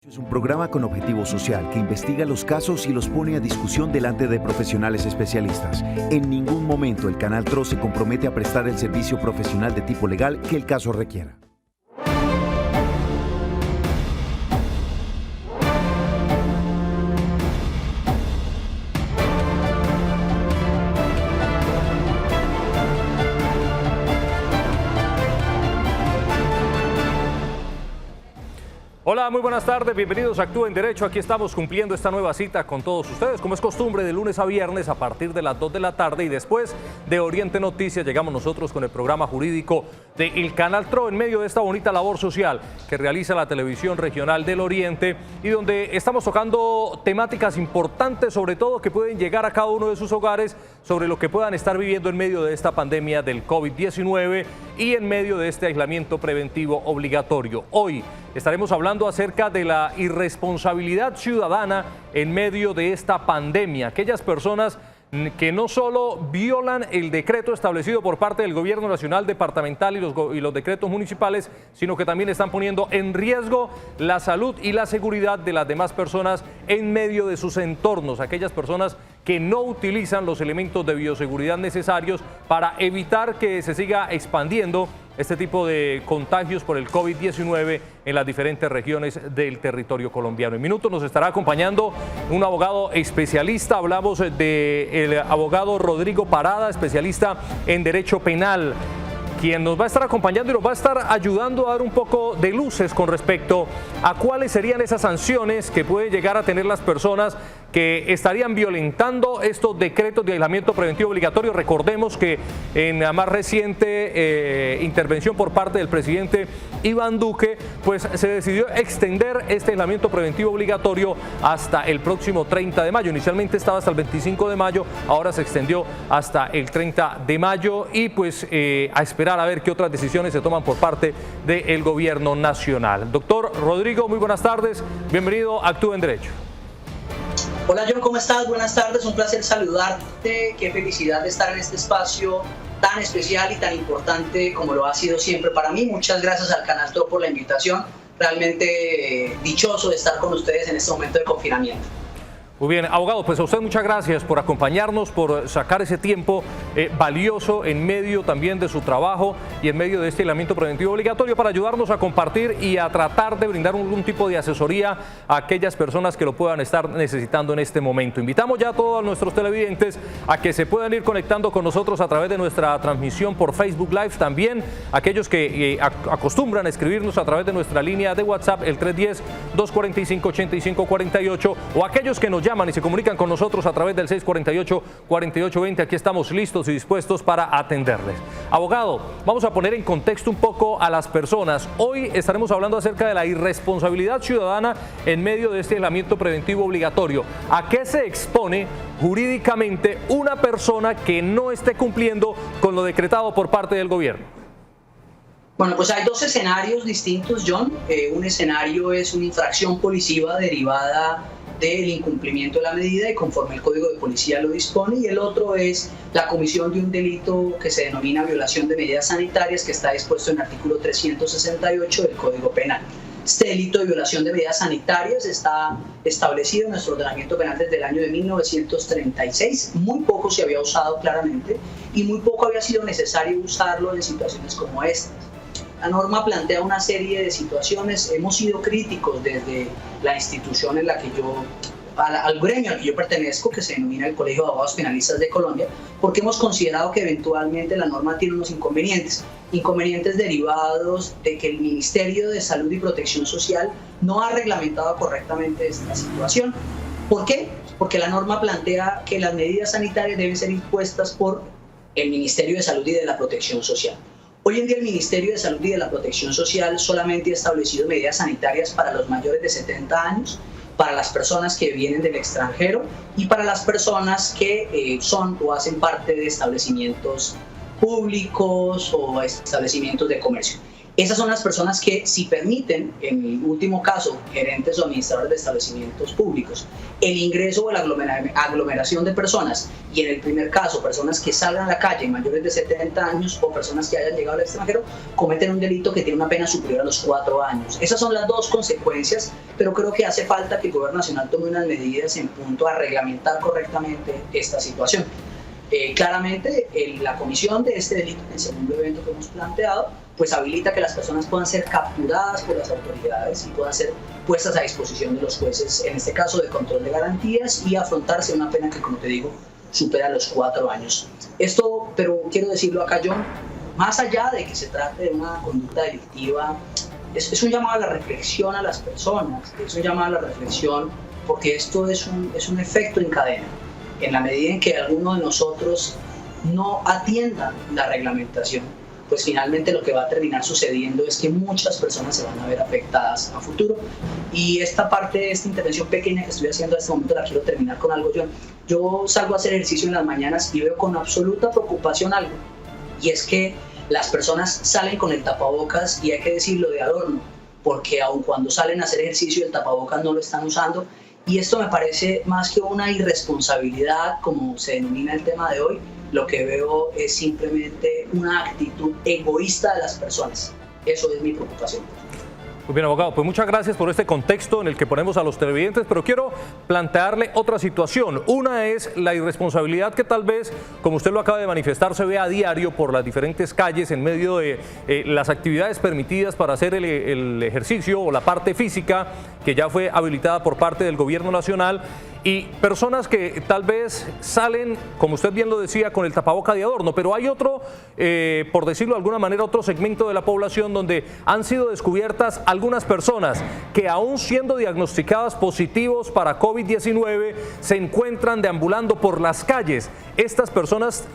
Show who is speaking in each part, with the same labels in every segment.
Speaker 1: Es un programa con objetivo social que investiga los casos y los pone a discusión delante de profesionales especialistas. En ningún momento el Canal TRO se compromete a prestar el servicio profesional de tipo legal que el caso requiera.
Speaker 2: Hola, muy buenas tardes, bienvenidos a Actúa en Derecho. Aquí estamos cumpliendo esta nueva cita con todos ustedes, como es costumbre, de lunes a viernes a partir de las 2 de la tarde, y después de Oriente Noticias llegamos nosotros con el programa jurídico del Canal TRO en medio de esta bonita labor social que realiza la televisión regional del Oriente y donde estamos tocando temáticas importantes, sobre todo que pueden llegar a cada uno de sus hogares, sobre lo que puedan estar viviendo en medio de esta pandemia del COVID-19 y en medio de este aislamiento preventivo obligatorio. Hoy estaremos hablando acerca de la irresponsabilidad ciudadana en medio de esta pandemia. Aquellas personas que no solo violan el decreto establecido por parte del gobierno nacional, departamental y los decretos municipales, sino que también están poniendo en riesgo la salud y la seguridad de las demás personas en medio de sus entornos. Aquellas personas que no utilizan los elementos de bioseguridad necesarios para evitar que se siga expandiendo este tipo de contagios por el COVID-19 en las diferentes regiones del territorio colombiano. En minutos nos estará acompañando un abogado especialista. Hablamos del abogado Rodrigo Parada, especialista en Derecho Penal, quien nos va a estar acompañando y nos va a estar ayudando a dar un poco de luces con respecto a cuáles serían esas sanciones que pueden llegar a tener las personas que estarían violentando estos decretos de aislamiento preventivo obligatorio. Recordemos que en la más reciente intervención por parte del presidente Iván Duque, pues se decidió extender este aislamiento preventivo obligatorio hasta el próximo 30 de mayo. Inicialmente estaba hasta el 25 de mayo, ahora se extendió hasta el 30 de mayo y pues a esperar a ver qué otras decisiones se toman por parte del gobierno nacional. Doctor Rodrigo, muy buenas tardes, bienvenido a Actúa en Derecho.
Speaker 3: Hola John, ¿cómo estás? Buenas tardes, un placer saludarte, qué felicidad de estar en este espacio tan especial y tan importante como lo ha sido siempre para mí. Muchas gracias al Canal TRO por la invitación, realmente dichoso de estar con ustedes en este momento de confinamiento.
Speaker 2: Muy bien, abogado, pues a usted muchas gracias por acompañarnos, por sacar ese tiempo valioso en medio también de su trabajo y en medio de este aislamiento preventivo obligatorio para ayudarnos a compartir y a tratar de brindar algún tipo de asesoría a aquellas personas que lo puedan estar necesitando en este momento. Invitamos ya a todos nuestros televidentes a que se puedan ir conectando con nosotros a través de nuestra transmisión por Facebook Live, también aquellos que acostumbran a escribirnos a través de nuestra línea de WhatsApp, el 310-245-8548, o aquellos que nos llaman y se comunican con nosotros a través del 648-4820. Aquí estamos listos y dispuestos para atenderles. Abogado, vamos a poner en contexto un poco a las personas. Hoy estaremos hablando acerca de la irresponsabilidad ciudadana en medio de este aislamiento preventivo obligatorio. ¿A qué se expone jurídicamente una persona que no esté cumpliendo con lo decretado por parte del gobierno?
Speaker 3: Bueno, pues hay dos escenarios distintos, John. Un escenario es una infracción policiva derivada del incumplimiento de la medida y conforme el Código de Policía lo dispone, y el otro es la comisión de un delito que se denomina violación de medidas sanitarias, que está dispuesto en el artículo 368 del Código Penal. Este delito de violación de medidas sanitarias está establecido en nuestro ordenamiento penal desde el año de 1936. Muy poco se había usado claramente y muy poco había sido necesario usarlo en situaciones como estas. La norma plantea una serie de situaciones. Hemos sido críticos desde la institución en la que al gremio al que yo pertenezco, que se denomina el Colegio de Abogados Penalistas de Colombia, porque hemos considerado que eventualmente la norma tiene unos inconvenientes derivados de que el Ministerio de Salud y Protección Social no ha reglamentado correctamente esta situación. ¿Por qué? Porque la norma plantea que las medidas sanitarias deben ser impuestas por el Ministerio de Salud y de la Protección Social. Hoy en día el Ministerio de Salud y de la Protección Social solamente ha establecido medidas sanitarias para los mayores de 70 años, para las personas que vienen del extranjero y para las personas que son o hacen parte de establecimientos públicos o establecimientos de comercio. Esas son las personas que, si permiten, en el último caso, gerentes o administradores de establecimientos públicos, el ingreso o la aglomeración de personas, y en el primer caso, personas que salgan a la calle mayores de 70 años o personas que hayan llegado al extranjero, cometen un delito que tiene una pena superior a los 4 años. Esas son las dos consecuencias, pero creo que hace falta que el Gobierno Nacional tome unas medidas en punto a reglamentar correctamente esta situación. Claramente, la comisión de este delito, en el segundo evento que hemos planteado, pues habilita que las personas puedan ser capturadas por las autoridades y puedan ser puestas a disposición de los jueces, en este caso de control de garantías, y afrontarse una pena que, como te digo, supera los 4 años. Esto, pero quiero decirlo acá, John, más allá de que se trate de una conducta delictiva, es un llamado a la reflexión a las personas, es un llamado a la reflexión porque esto es un efecto en cadena. En la medida en que alguno de nosotros no atienda la reglamentación, pues finalmente lo que va a terminar sucediendo es que muchas personas se van a ver afectadas a futuro. Y esta parte de esta intervención pequeña que estoy haciendo en este momento la quiero terminar con algo. Yo salgo a hacer ejercicio en las mañanas y veo con absoluta preocupación algo, y es que las personas salen con el tapabocas, y hay que decirlo, de adorno, porque aun cuando salen a hacer ejercicio el tapabocas no lo están usando. Y esto me parece más que una irresponsabilidad, como se denomina el tema de hoy. Lo que veo es simplemente una actitud egoísta de las personas. Eso es mi preocupación.
Speaker 2: Muy bien, abogado, pues muchas gracias por este contexto en el que ponemos a los televidentes, pero quiero plantearle otra situación. Una es la irresponsabilidad que tal vez, como usted lo acaba de manifestar, se ve a diario por las diferentes calles en medio de las actividades permitidas para hacer el ejercicio o la parte física que ya fue habilitada por parte del Gobierno Nacional, y personas que tal vez salen, como usted bien lo decía, con el tapaboca de adorno, pero hay otro, por decirlo de alguna manera, otro segmento de la población donde han sido descubiertas algunas personas que, aún siendo diagnosticadas positivos para COVID-19, se encuentran deambulando por las calles. Estas personas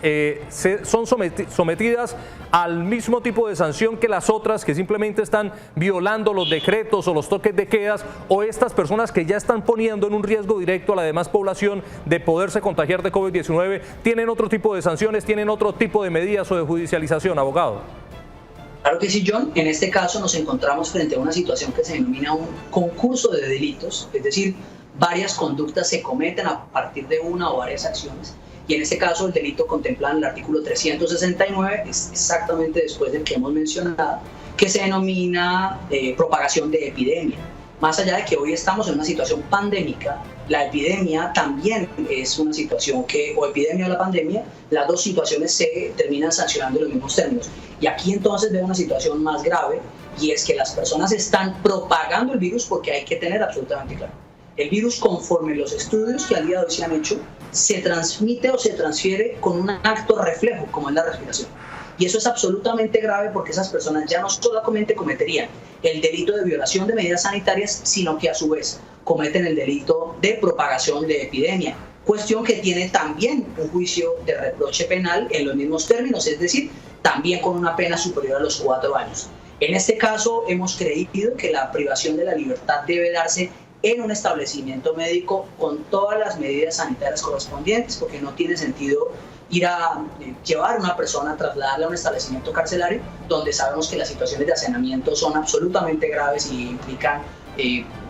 Speaker 2: son sometidas al mismo tipo de sanción que las otras que simplemente están violando los decretos o los toques de quedas, o estas personas que ya están poniendo en un riesgo directo a la demás población de poderse contagiar de COVID-19, ¿tienen otro tipo de sanciones, tienen otro tipo de medidas o de judicialización, abogado?
Speaker 3: Claro que sí, John. En este caso nos encontramos frente a una situación que se denomina un concurso de delitos, es decir, varias conductas se cometen a partir de una o varias acciones, y en este caso el delito contemplado en el artículo 369 es exactamente después del que hemos mencionado, que se denomina propagación de epidemia. Más allá de que hoy estamos en una situación pandémica, la epidemia también es una situación que, o epidemia o la pandemia, las dos situaciones se terminan sancionando en los mismos términos. Y aquí entonces veo una situación más grave, y es que las personas están propagando el virus, porque hay que tener absolutamente claro, el virus, conforme los estudios que al día de hoy se han hecho, se transmite o se transfiere con un acto reflejo, como es la respiración. Y eso es absolutamente grave, porque esas personas ya no solamente cometerían el delito de violación de medidas sanitarias, sino que a su vez cometen el delito de propagación de epidemia, cuestión que tiene también un juicio de reproche penal en los mismos términos, es decir, también con una pena superior a los 4 años. En este caso hemos creído que la privación de la libertad debe darse en un establecimiento médico con todas las medidas sanitarias correspondientes, porque no tiene sentido ir a llevar a una persona, trasladarla a un establecimiento carcelario donde sabemos que las situaciones de hacinamiento son absolutamente graves y implican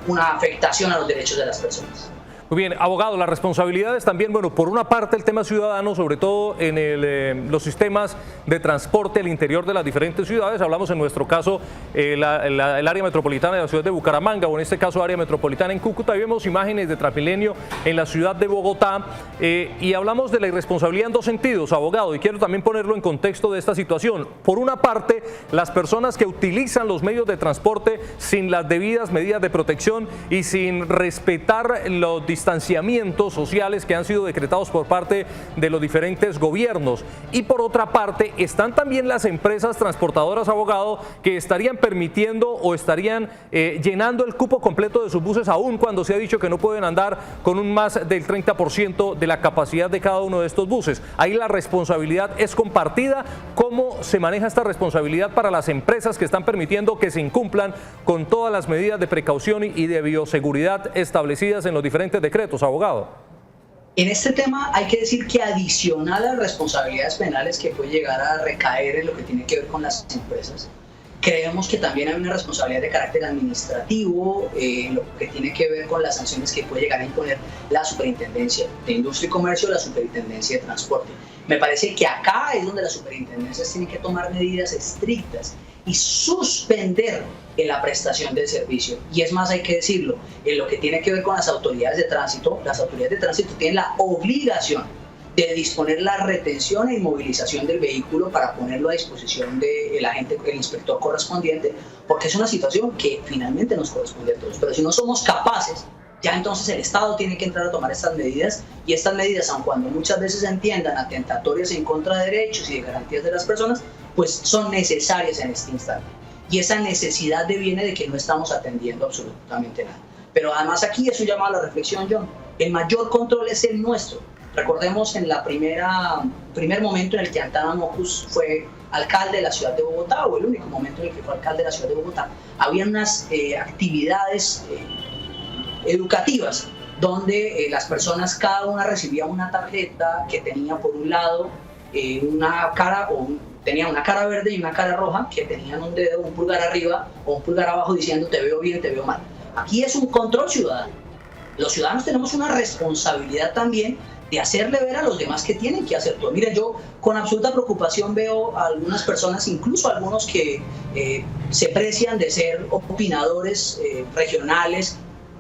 Speaker 3: una afectación a los derechos de las personas.
Speaker 2: Muy bien, abogado, las responsabilidades también, bueno, por una parte el tema ciudadano, sobre todo en los sistemas de transporte al interior de las diferentes ciudades. Hablamos en nuestro caso el área metropolitana de la ciudad de Bucaramanga, o en este caso área metropolitana en Cúcuta, y vemos imágenes de Transmilenio en la ciudad de Bogotá, y hablamos de la irresponsabilidad en dos sentidos, abogado, y quiero también ponerlo en contexto de esta situación. Por una parte, las personas que utilizan los medios de transporte sin las debidas medidas de protección y sin respetar los distanciamientos sociales que han sido decretados por parte de los diferentes gobiernos. Y por otra parte están también las empresas transportadoras, abogado, que estarían permitiendo o estarían llenando el cupo completo de sus buses, aún cuando se ha dicho que no pueden andar con un más del 30% de la capacidad de cada uno de estos buses. Ahí la responsabilidad es compartida. ¿Cómo se maneja esta responsabilidad para las empresas que están permitiendo que se incumplan con todas las medidas de precaución y de bioseguridad establecidas en los diferentes decretos, abogado?
Speaker 3: En este tema hay que decir que, adicional a las responsabilidades penales que puede llegar a recaer en lo que tiene que ver con las empresas, Creemos que también hay una responsabilidad de carácter administrativo en lo que tiene que ver con las sanciones que puede llegar a imponer la Superintendencia de Industria y Comercio, la Superintendencia de Transporte. Me parece que acá es donde las superintendencias tienen que tomar medidas estrictas y suspender en la prestación del servicio. Y es más, hay que decirlo, en lo que tiene que ver con las autoridades de tránsito, las autoridades de tránsito tienen la obligación de disponer la retención e inmovilización del vehículo para ponerlo a disposición del agente, el inspector correspondiente, porque es una situación que finalmente nos corresponde a todos. Pero si no somos capaces, ya entonces el Estado tiene que entrar a tomar estas medidas, y estas medidas, aun cuando muchas veces se entiendan atentatorias en contra de derechos y de garantías de las personas, pues son necesarias en este instante. Y esa necesidad deviene de que no estamos atendiendo absolutamente nada. Pero además aquí es un llamado a la reflexión, John. El mayor control es el nuestro. Recordemos en la primer momento en el que Antana Mocus fue alcalde de la ciudad de Bogotá, o el único momento en el que fue alcalde de la ciudad de Bogotá, había unas actividades educativas donde las personas, cada una recibía una tarjeta que tenía por un lado una cara, tenía una cara verde y una cara roja, que tenían un dedo, un pulgar arriba o un pulgar abajo diciendo te veo bien, te veo mal. Aquí es un control ciudadano. Los ciudadanos tenemos una responsabilidad también de hacerle ver a los demás que tienen que hacer todo. Mire, yo con absoluta preocupación veo a algunas personas, incluso algunos que se precian de ser opinadores regionales,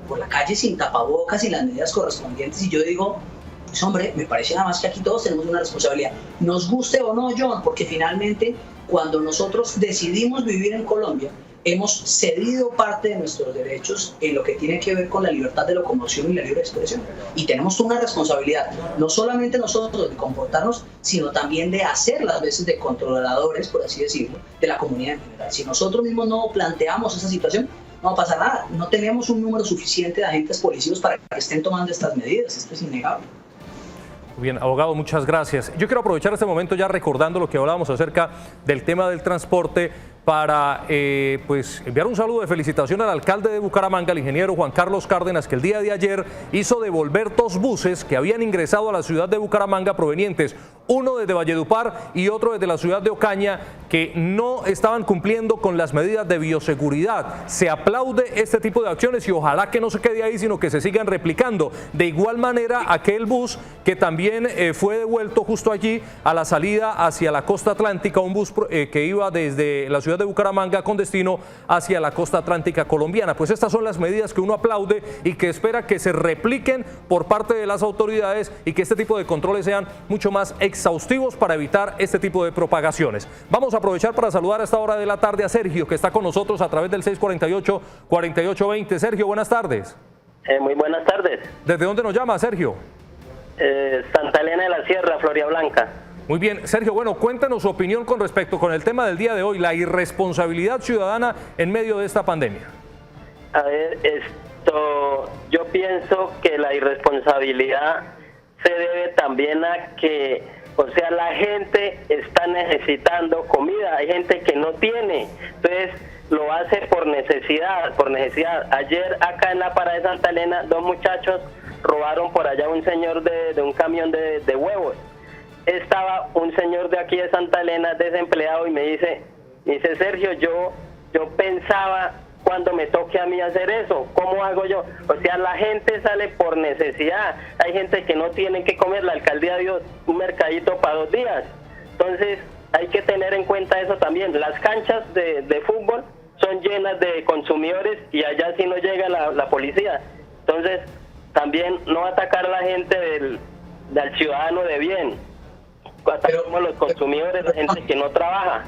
Speaker 3: por la calle sin tapabocas, sin las medidas correspondientes, y yo digo, pues hombre, me parece nada más que aquí todos tenemos una responsabilidad, nos guste o no, John, porque finalmente cuando nosotros decidimos vivir en Colombia, hemos cedido parte de nuestros derechos en lo que tiene que ver con la libertad de locomoción y la libre expresión. Y tenemos una responsabilidad, no solamente nosotros de comportarnos, sino también de hacer las veces de controladores, por así decirlo, de la comunidad en general. Si nosotros mismos no planteamos esa situación, no va a pasar nada. No tenemos un número suficiente de agentes policíacos para que estén tomando estas medidas. Esto es innegable.
Speaker 2: Bien, abogado, muchas gracias. Yo quiero aprovechar este momento ya recordando lo que hablábamos acerca del tema del transporte para pues enviar un saludo de felicitación al alcalde de Bucaramanga, el ingeniero Juan Carlos Cárdenas, que el día de ayer hizo devolver 2 buses que habían ingresado a la ciudad de Bucaramanga provenientes, uno desde Valledupar y otro desde la ciudad de Ocaña, que no estaban cumpliendo con las medidas de bioseguridad. Se aplaude este tipo de acciones y ojalá que no se quede ahí, sino que se sigan replicando. De igual manera, aquel bus que también fue devuelto justo allí a la salida hacia la costa atlántica, un bus que iba desde la ciudad de Bucaramanga con destino hacia la costa atlántica colombiana. Pues estas son las medidas que uno aplaude y que espera que se repliquen por parte de las autoridades y que este tipo de controles sean mucho más exhaustivos para evitar este tipo de propagaciones. Vamos a aprovechar para saludar a esta hora de la tarde a Sergio, que está con nosotros a través del 648-4820. Sergio, buenas tardes.
Speaker 4: Muy buenas tardes.
Speaker 2: ¿Desde dónde nos llama, Sergio?
Speaker 4: Santa Elena de la Sierra, Floria Blanca.
Speaker 2: Muy bien, Sergio, bueno, cuéntanos su opinión con respecto con el tema del día de hoy, la irresponsabilidad ciudadana en medio de esta pandemia.
Speaker 4: A ver, yo pienso que la irresponsabilidad se debe también a que, o sea, la gente está necesitando comida, hay gente que no tiene, entonces lo hace por necesidad. Ayer acá en la parada de Santa Elena, 2 muchachos robaron por allá un señor de un camión de huevos. Estaba un señor de aquí de Santa Elena desempleado y me dice Sergio, yo pensaba cuando me toque a mí hacer eso, ¿cómo hago yo? O sea, la gente sale por necesidad, hay gente que no tiene que comer, la alcaldía dio un mercadito para 2 días, entonces hay que tener en cuenta eso también. Las canchas de fútbol son llenas de consumidores y allá sí no llega la policía, entonces también no atacar a la gente del ciudadano de bien. Atacamos los consumidores, la gente que no trabaja.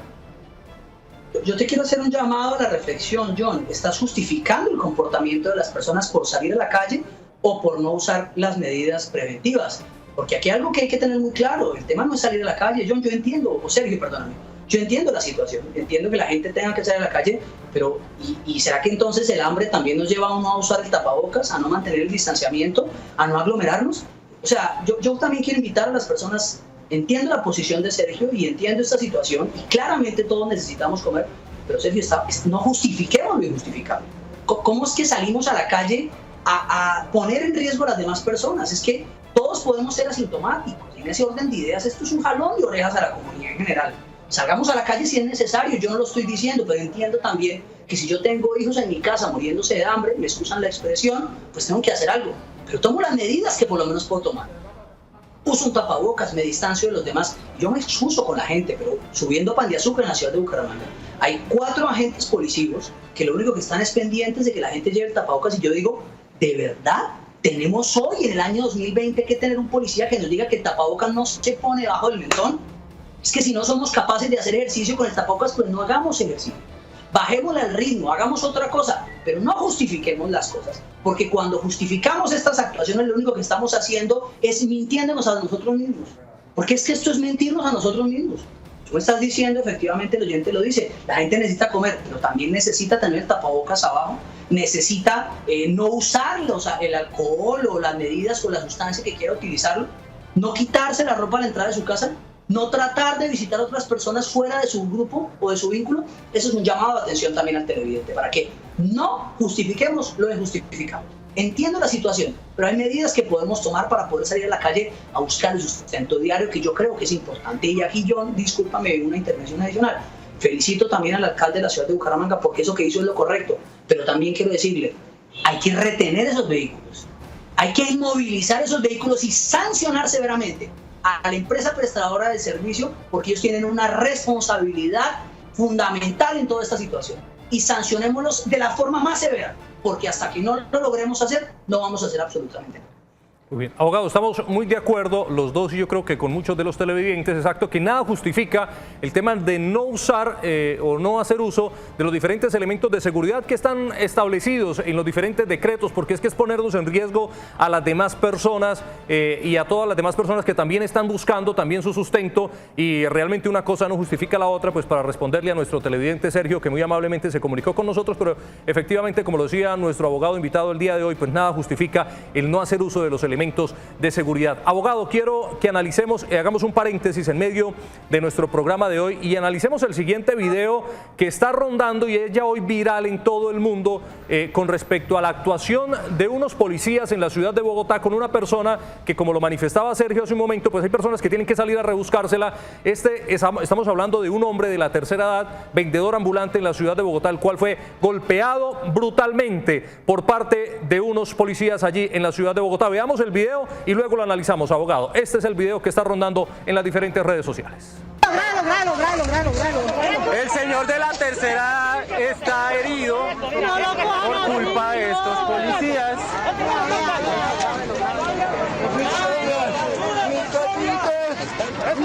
Speaker 3: Yo te quiero hacer un llamado a la reflexión, John. ¿Estás justificando el comportamiento de las personas por salir a la calle o por no usar las medidas preventivas? Porque aquí hay algo que hay que tener muy claro. El tema no es salir a la calle, John. Yo entiendo, o Sergio, perdóname. Yo entiendo la situación, entiendo que la gente tenga que salir a la calle, pero ¿y será que entonces el hambre también nos lleva a uno a usar el tapabocas, a no mantener el distanciamiento, a no aglomerarnos? O sea, yo también quiero invitar a las personas. Entiendo la posición de Sergio y entiendo esta situación y claramente todos necesitamos comer, pero Sergio, no justifiquemos lo injustificable. ¿Cómo es que salimos a la calle a poner en riesgo a las demás personas? Es que todos podemos ser asintomáticos. En ese orden de ideas, esto es un jalón de orejas a la comunidad en general. Salgamos a la calle si es necesario, yo no lo estoy diciendo, pero entiendo también que si yo tengo hijos en mi casa muriéndose de hambre, me excusan la expresión, pues tengo que hacer algo. Pero tomo las medidas que por lo menos puedo tomar. Uso un tapabocas, me distancio de los demás. Yo me excuso con la gente, pero subiendo a Pan de Azúcar en la ciudad de Bucaramanga, hay 4 agentes policivos que lo único que están es pendientes de que la gente lleve el tapabocas. Y yo digo, ¿de verdad tenemos hoy, en el año 2020, que tener un policía que nos diga que el tapabocas no se pone debajo del mentón? Es que si no somos capaces de hacer ejercicio con el tapabocas, pues no hagamos ejercicio. Bajémosle al ritmo, hagamos otra cosa, pero no justifiquemos las cosas, porque cuando justificamos estas actuaciones lo único que estamos haciendo es mintiéndonos a nosotros mismos, porque es que esto es mentirnos a nosotros mismos. Tú me estás diciendo, efectivamente el oyente lo dice, la gente necesita comer, pero también necesita tener el tapabocas abajo, necesita no usar el alcohol o las medidas o la sustancia que quiera utilizarlo, no quitarse la ropa a la entrada de su casa, no tratar de visitar a otras personas fuera de su grupo o de su vínculo. Eso es un llamado de atención también al televidente, para que no justifiquemos lo injustificable. Entiendo la situación, pero hay medidas que podemos tomar para poder salir a la calle a buscar el sustento diario, que yo creo que es importante. Y aquí, John, discúlpame, una intervención adicional. Felicito también al alcalde de la ciudad de Bucaramanga porque eso que hizo es lo correcto, pero también quiero decirle, hay que retener esos vehículos, hay que inmovilizar esos vehículos y sancionar severamente a la empresa prestadora del servicio, porque ellos tienen una responsabilidad fundamental en toda esta situación, y sancionémoslos de la forma más severa, porque hasta que no lo logremos hacer, no vamos a hacer absolutamente nada.
Speaker 2: Muy bien, abogado, estamos muy de acuerdo los dos y yo creo que con muchos de los televidentes, exacto, que nada justifica el tema de no usar o no hacer uso de los diferentes elementos de seguridad que están establecidos en los diferentes decretos, porque es que es ponernos en riesgo a las demás personas y a todas las demás personas que también están buscando también su sustento, y realmente una cosa no justifica la otra. Pues para responderle a nuestro televidente Sergio, que muy amablemente se comunicó con nosotros, pero efectivamente, como lo decía nuestro abogado invitado el día de hoy, pues nada justifica el no hacer uso de los elementos de seguridad. Abogado, quiero que analicemos, hagamos un paréntesis en medio de nuestro programa de hoy y analicemos el siguiente video que está rondando y es ya hoy viral en todo el mundo con respecto a la actuación de unos policías en la ciudad de Bogotá con una persona que, como lo manifestaba Sergio hace un momento, pues hay personas que tienen que salir a rebuscársela. Estamos hablando de un hombre de la tercera edad, vendedor ambulante en la ciudad de Bogotá, el cual fue golpeado brutalmente por parte de unos policías allí en la ciudad de Bogotá. Veamos el video y luego lo analizamos, abogado. Este es el video que está rondando en las diferentes redes sociales.
Speaker 5: El señor de la tercera edad está herido por culpa de estos policías.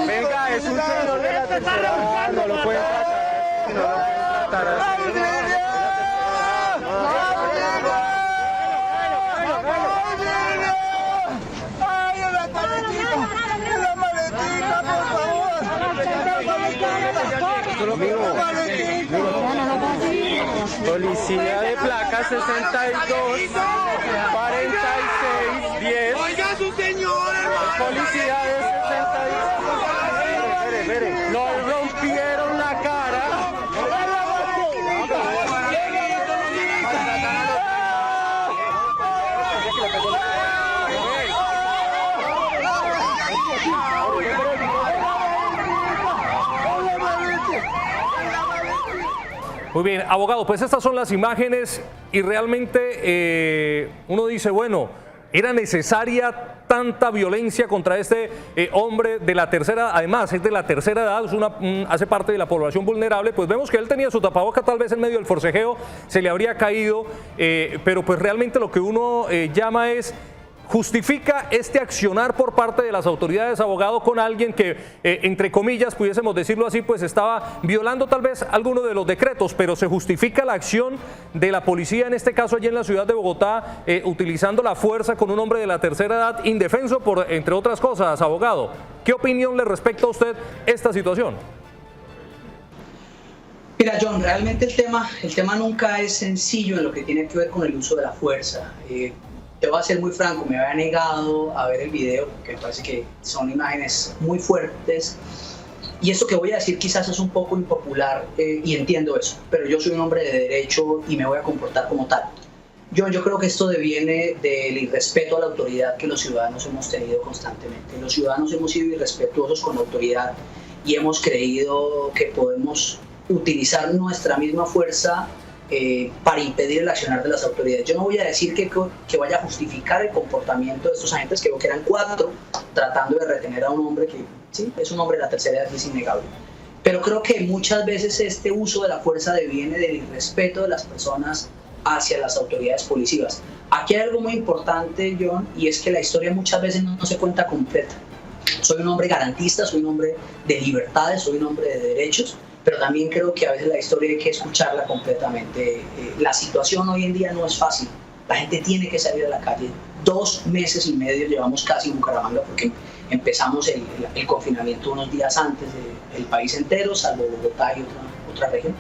Speaker 5: Venga, es un señor de la tercera edad, no lo pueden tratar así. Policía de placa 62 46 10. Oiga, su señor, hermano. Policía de 62. Espere. Nos rompieron la cara.
Speaker 2: Muy bien, abogado, pues estas son las imágenes y realmente uno dice, bueno, ¿era necesaria tanta violencia contra este hombre de la tercera edad? Además, es de la tercera edad, hace parte de la población vulnerable. Pues vemos que él tenía su tapaboca, tal vez en medio del forcejeo se le habría caído, pero pues realmente lo que uno llama es: ¿justifica este accionar por parte de las autoridades, abogado, con alguien que, entre comillas, pudiésemos decirlo así, pues estaba violando tal vez alguno de los decretos, pero se justifica la acción de la policía, en este caso allí en la ciudad de Bogotá, utilizando la fuerza con un hombre de la tercera edad, indefenso, entre otras cosas, abogado? ¿Qué opinión le respecta a usted esta situación?
Speaker 3: Mira, John, realmente el tema nunca es sencillo en lo que tiene que ver con el uso de la fuerza. Te voy a ser muy franco, me había negado a ver el video, porque me parece que son imágenes muy fuertes, y eso que voy a decir quizás es un poco impopular, y entiendo eso, pero yo soy un hombre de derecho y me voy a comportar como tal. Yo creo que esto deviene del irrespeto a la autoridad que los ciudadanos hemos tenido constantemente. Los ciudadanos hemos sido irrespetuosos con la autoridad y hemos creído que podemos utilizar nuestra misma fuerza para impedir el accionar de las autoridades. Yo no voy a decir que vaya a justificar el comportamiento de estos agentes, que creo que eran 4, tratando de retener a un hombre que sí, es un hombre de la tercera edad, es innegable. Pero creo que muchas veces este uso de la fuerza deviene del irrespeto de las personas hacia las autoridades policivas. Aquí hay algo muy importante, John, y es que la historia muchas veces no se cuenta completa. Soy un hombre garantista, soy un hombre de libertades, soy un hombre de derechos, pero también creo que a veces la historia hay que escucharla completamente. La situación hoy en día no es fácil. La gente tiene que salir a la calle. 2 meses y medio llevamos casi en Bucaramanga, porque empezamos el confinamiento unos días antes del país entero, salvo Bogotá y otra región.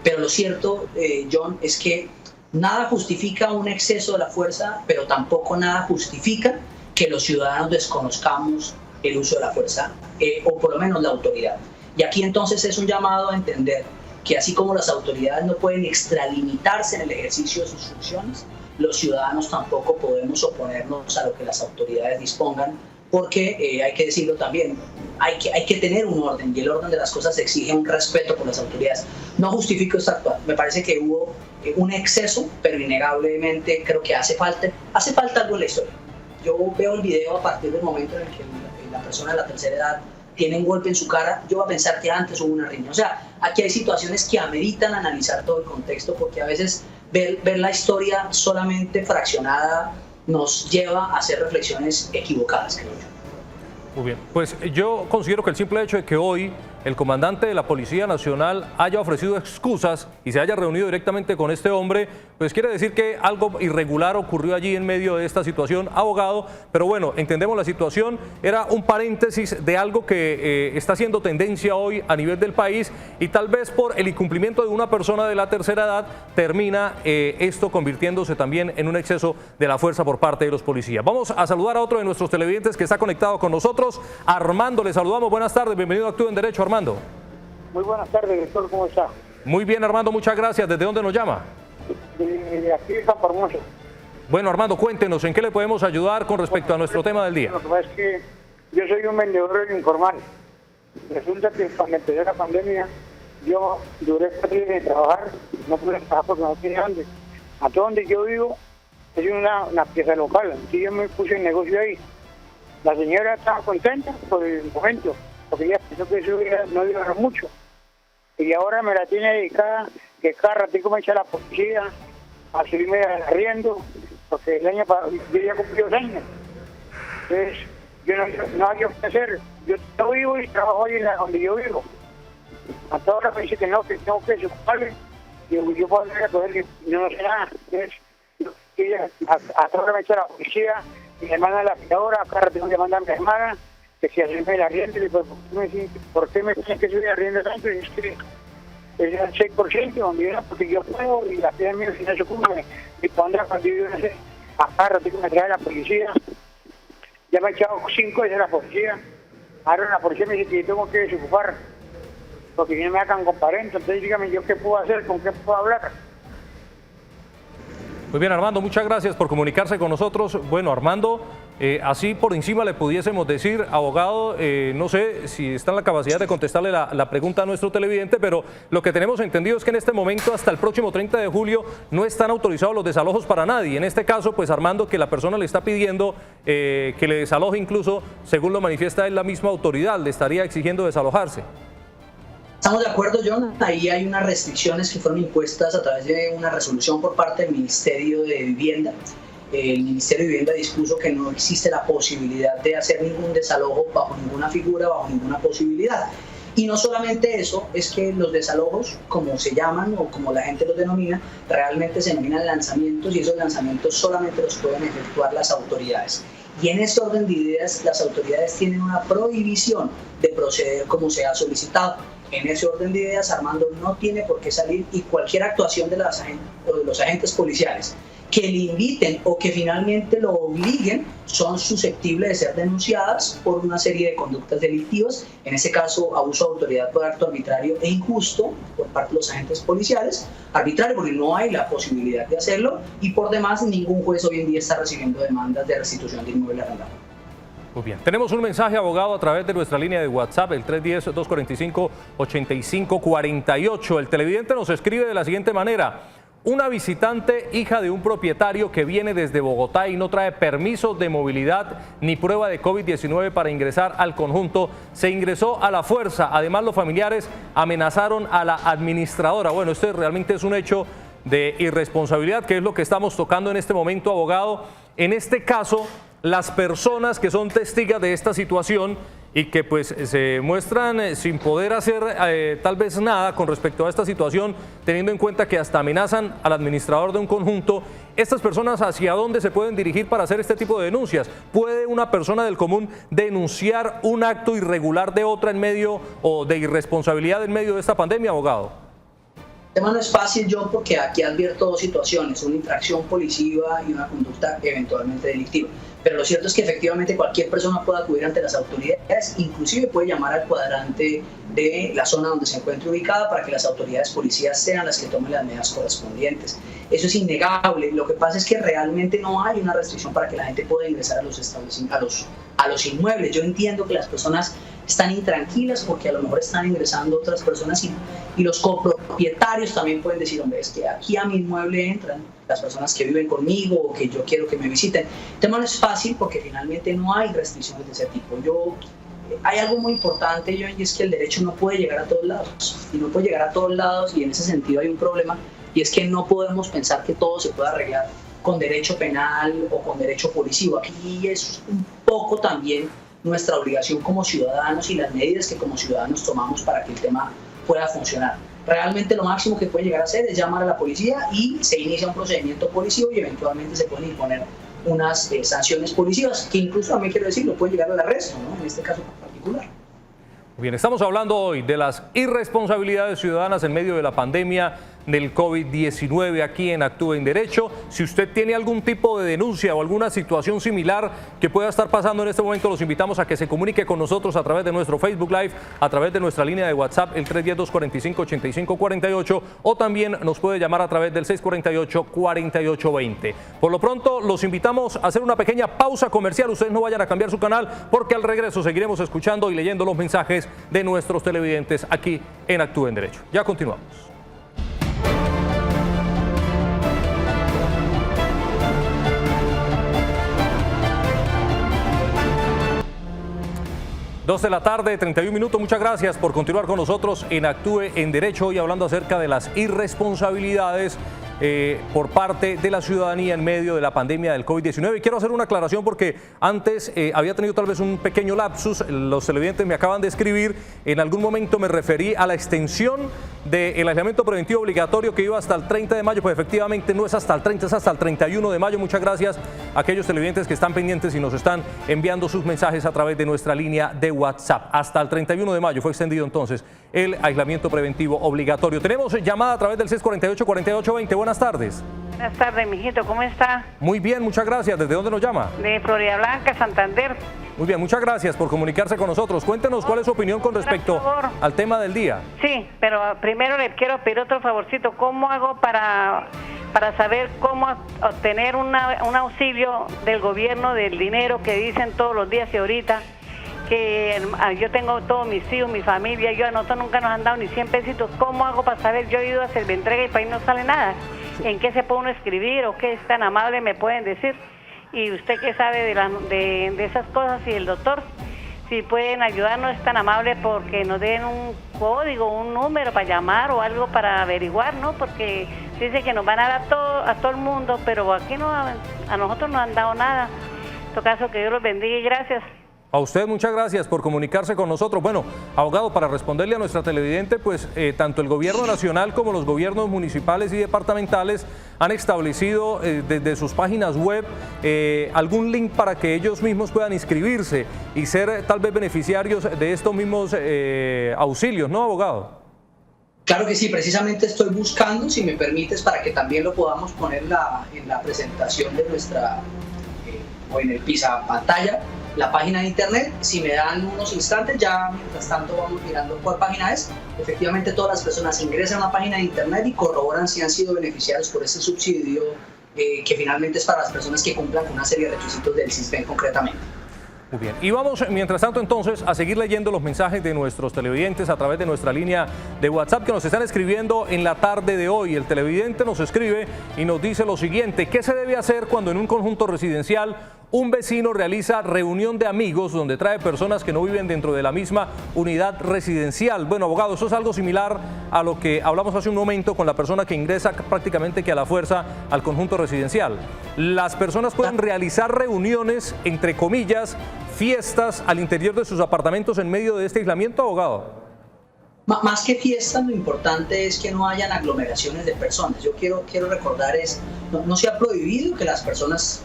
Speaker 3: Pero lo cierto, John, es que nada justifica un exceso de la fuerza, pero tampoco nada justifica que los ciudadanos desconozcamos el uso de la fuerza, o por lo menos la autoridad. Y aquí entonces es un llamado a entender que así como las autoridades no pueden extralimitarse en el ejercicio de sus funciones, los ciudadanos tampoco podemos oponernos a lo que las autoridades dispongan, porque hay que decirlo también, hay que tener un orden, y el orden de las cosas exige un respeto por las autoridades. No justifico esta actuación, me parece que hubo un exceso, pero innegablemente creo que hace falta algo en la historia. Yo veo el video a partir del momento en el que la persona de la tercera edad tiene un golpe en su cara, yo voy a pensar que antes hubo una riña. O sea, aquí hay situaciones que ameritan analizar todo el contexto, porque a veces ver la historia solamente fraccionada nos lleva a hacer reflexiones equivocadas, creo yo.
Speaker 2: Muy bien, pues yo considero que el simple hecho de que hoy el comandante de la Policía Nacional haya ofrecido excusas y se haya reunido directamente con este hombre, pues quiere decir que algo irregular ocurrió allí en medio de esta situación, abogado. Pero bueno, entendemos la situación, era un paréntesis de algo que está siendo tendencia hoy a nivel del país, y tal vez por el incumplimiento de una persona de la tercera edad termina esto convirtiéndose también en un exceso de la fuerza por parte de los policías. Vamos a saludar a otro de nuestros televidentes que está conectado con nosotros, Armando. Le saludamos, buenas tardes, bienvenido a Actúa en Derecho, Armando.
Speaker 6: Muy buenas tardes, doctor, ¿cómo está?
Speaker 2: Muy bien, Armando, muchas gracias. ¿Desde dónde nos llama?
Speaker 6: De aquí de San Formoso.
Speaker 2: Bueno, Armando, cuéntenos, ¿en qué le podemos ayudar con respecto a nuestro tema del día?
Speaker 6: Lo que pasa es que yo soy un vendedor informal. Resulta que cuando empezó la pandemia, yo duré 4 días de trabajar, no pude trabajar porque no tenía dónde. A todo donde yo vivo es una pieza local, entonces yo me puse el negocio ahí. La señora estaba contenta por el momento, porque ella pensó que eso no iba a durar mucho. Y ahora me la tiene dedicada, que cada ratito me echa la policía a subirme al arriendo, porque el año yo ya cumplí 2 años. Entonces, yo no había que hacer. Yo vivo y trabajo ahí donde yo vivo. Hasta ahora me dice que no, que tengo que ocuparme. Y yo puedo ir a coger que no sé nada. Entonces, hasta ahora me echa la policía, mi hermana es la afiladora, cada rato tengo que mandar a mi hermana, que si hacerme el arriendo, y pues, ¿por qué me tienen que subir el arriendo tanto? Y es que es el 6%, donde yo no, porque yo puedo, y la pida mía si no se ocupa, y cuando yo no sé, acá ratito me trae la policía, ya me ha echado 5 veces la policía, ahora la policía me dice que yo tengo que desocupar, porque si no me hagan comparendo, entonces dígame yo qué puedo hacer, con qué puedo hablar.
Speaker 2: Muy bien, Armando, muchas gracias por comunicarse con nosotros. Bueno, Armando, así por encima le pudiésemos decir, abogado, no sé si está en la capacidad de contestarle la pregunta a nuestro televidente, pero lo que tenemos entendido es que en este momento, hasta el próximo 30 de julio, no están autorizados los desalojos para nadie. En este caso, pues Armando, que la persona le está pidiendo que le desaloje, incluso, según lo manifiesta él, la misma autoridad, le estaría exigiendo desalojarse.
Speaker 3: Estamos de acuerdo, John. Ahí hay unas restricciones que fueron impuestas a través de una resolución por parte del Ministerio de Vivienda. El Ministerio de Vivienda dispuso que no existe la posibilidad de hacer ningún desalojo bajo ninguna figura, bajo ninguna posibilidad. Y no solamente eso, es que los desalojos, como se llaman o como la gente los denomina, realmente se denominan lanzamientos, y esos lanzamientos solamente los pueden efectuar las autoridades. Y en este orden de ideas, las autoridades tienen una prohibición de proceder como se ha solicitado. En ese orden de ideas, Armando no tiene por qué salir, y cualquier actuación de los agentes policiales que le inviten o que finalmente lo obliguen son susceptibles de ser denunciadas por una serie de conductas delictivas, en este caso abuso de autoridad por acto arbitrario e injusto por parte de los agentes policiales, arbitrario porque no hay la posibilidad de hacerlo, y por demás ningún juez hoy en día está recibiendo demandas de restitución de inmueble arrendado.
Speaker 2: Muy bien, tenemos un mensaje, abogado, a través de nuestra línea de WhatsApp, el 310-245-8548. El televidente nos escribe de la siguiente manera: una visitante, hija de un propietario que viene desde Bogotá y no trae permiso de movilidad ni prueba de COVID-19 para ingresar al conjunto, se ingresó a la fuerza. Además, los familiares amenazaron a la administradora. Bueno, este realmente es un hecho de irresponsabilidad, que es lo que estamos tocando en este momento, abogado. En este caso, las personas que son testigos de esta situación y que pues se muestran sin poder hacer tal vez nada con respecto a esta situación, teniendo en cuenta que hasta amenazan al administrador de un conjunto, ¿estas personas hacia dónde se pueden dirigir para hacer este tipo de denuncias? ¿Puede una persona del común denunciar un acto irregular de otra en medio o de irresponsabilidad en medio de esta pandemia, abogado?
Speaker 3: El tema no es fácil, John, porque aquí advierto dos situaciones: una infracción policiva y una conducta eventualmente delictiva. Pero lo cierto es que efectivamente cualquier persona puede acudir ante las autoridades, inclusive puede llamar al cuadrante de la zona donde se encuentre ubicada para que las autoridades policiales sean las que tomen las medidas correspondientes. Eso es innegable. Lo que pasa es que realmente no hay una restricción para que la gente pueda ingresar a los inmuebles. Yo entiendo que las personas están intranquilas porque a lo mejor están ingresando otras personas y los copropietarios también pueden decir: hombre, es que aquí a mi inmueble entran las personas que viven conmigo o que yo quiero que me visiten. El tema no es fácil porque finalmente no hay restricciones de ese tipo. Hay algo muy importante, John, y es que el derecho no puede llegar a todos lados. Y no puede llegar a todos lados, y en ese sentido hay un problema, y es que no podemos pensar que todo se puede arreglar con derecho penal o con derecho policivo. Aquí es un poco también nuestra obligación como ciudadanos y las medidas que como ciudadanos tomamos para que el tema pueda funcionar. Realmente lo máximo que puede llegar a hacer es llamar a la policía y se inicia un procedimiento policivo y eventualmente se pueden imponer unas sanciones policivas, que incluso, también quiero decirlo, puede llegar al arresto, ¿no? En este caso particular.
Speaker 2: Bien, estamos hablando hoy de las irresponsabilidades ciudadanas en medio de la pandemia del COVID-19 aquí en Actúe en Derecho. Si usted tiene algún tipo de denuncia o alguna situación similar que pueda estar pasando en este momento, los invitamos a que se comunique con nosotros a través de nuestro Facebook Live, a través de nuestra línea de WhatsApp, el 310-245-8548, o también nos puede llamar a través del 648-4820. Por lo pronto, los invitamos a hacer una pequeña pausa comercial. Ustedes no vayan a cambiar su canal, porque al regreso seguiremos escuchando y leyendo los mensajes de nuestros televidentes aquí en Actúe en Derecho. Ya continuamos. Dos de la tarde, 31 minutos. Muchas gracias por continuar con nosotros en Actúe en Derecho, hoy hablando acerca de las irresponsabilidades por parte de la ciudadanía en medio de la pandemia del COVID-19. Y quiero hacer una aclaración porque antes había tenido tal vez un pequeño lapsus. Los televidentes me acaban de escribir. En algún momento me referí a la extensión del aislamiento preventivo obligatorio que iba hasta el 30 de mayo. Pues efectivamente no es hasta el 30, es hasta el 31 de mayo. Muchas gracias a aquellos televidentes que están pendientes y nos están enviando sus mensajes a través de nuestra línea de WhatsApp. Hasta el 31 de mayo fue extendido entonces el aislamiento preventivo obligatorio. Tenemos llamada a través del 648-4820. Buenas tardes.
Speaker 7: Buenas tardes, mijito, ¿cómo está?
Speaker 2: Muy bien, muchas gracias. ¿Desde dónde nos llama?
Speaker 7: De Florida Blanca, Santander.
Speaker 2: Muy bien, muchas gracias por comunicarse con nosotros. Cuéntenos cuál es su opinión con respecto al tema del día.
Speaker 7: Sí, pero primero le quiero pedir otro favorcito. ¿Cómo hago para saber cómo obtener un auxilio del gobierno, del dinero que dicen todos los días y ahorita? Que yo tengo todos mis hijos, mi familia, a nosotros nunca nos han dado ni 100 pesitos. ¿Cómo hago para saber? Yo he ido a Servientrega y para ahí no sale nada. ¿En qué se puede uno escribir o qué es tan amable me pueden decir? Y usted que sabe de esas cosas, y el doctor, si pueden ayudarnos, es tan amable porque nos den un código, un número para llamar o algo para averiguar, ¿no? Porque dice que nos van a dar a todo el mundo, pero aquí no, a nosotros no han dado nada. En todo caso, que Dios los bendiga y gracias.
Speaker 2: A usted muchas gracias por comunicarse con nosotros. Bueno, abogado, para responderle a nuestra televidente, pues tanto el gobierno nacional como los gobiernos municipales y departamentales han establecido desde sus páginas web algún link para que ellos mismos puedan inscribirse y ser tal vez beneficiarios de estos mismos auxilios, ¿no, abogado?
Speaker 3: Claro que sí, precisamente estoy buscando, si me permites, para que también lo podamos poner en la presentación de nuestra, o en el pantalla, la página de internet. Si me dan unos instantes, ya mientras tanto vamos mirando cuál página es. Efectivamente, todas las personas ingresan a la página de internet y corroboran si han sido beneficiarios por ese subsidio, que finalmente es para las personas que cumplan con una serie de requisitos del SISBEN concretamente.
Speaker 2: Muy bien, y vamos mientras tanto entonces a seguir leyendo los mensajes de nuestros televidentes a través de nuestra línea de WhatsApp que nos están escribiendo en la tarde de hoy. El televidente nos escribe y nos dice lo siguiente: ¿qué se debe hacer cuando en un conjunto residencial un vecino realiza reunión de amigos donde trae personas que no viven dentro de la misma unidad residencial? Bueno, abogado, eso es algo similar a lo que hablamos hace un momento con la persona que ingresa prácticamente que a la fuerza al conjunto residencial. Las personas pueden realizar reuniones, entre comillas, fiestas al interior de sus apartamentos en medio de este aislamiento, abogado.
Speaker 3: Más que fiestas, lo importante es que no hayan aglomeraciones de personas. Yo quiero recordar no se ha prohibido que las personas,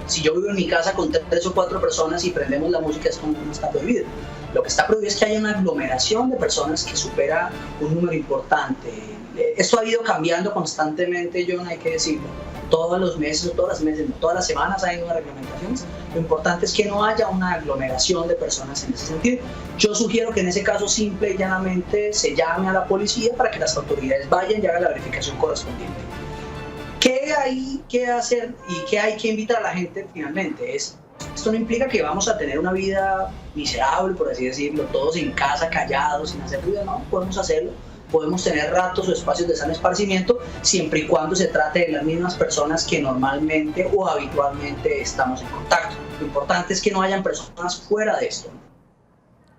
Speaker 3: si yo vivo en mi casa con 3 o 4 personas y prendemos la música, esto no está prohibido. Lo que está prohibido es que haya una aglomeración de personas que supera un número importante. Esto ha ido cambiando constantemente, John, hay que decirlo. Todos los meses, todas las semanas hay nuevas reglamentaciones. Lo importante es que no haya una aglomeración de personas en ese sentido. Yo sugiero que en ese caso simple y llanamente se llame a la policía para que las autoridades vayan y hagan la verificación correspondiente. ¿Qué hay que hacer y qué hay que invitar a la gente finalmente? Esto no implica que vamos a tener una vida miserable, por así decirlo, todos en casa, callados, sin hacer ruido. No, podemos hacerlo. Podemos tener ratos o espacios de sano esparcimiento siempre y cuando se trate de las mismas personas que normalmente o habitualmente estamos en contacto. Lo importante es que no hayan personas fuera de esto.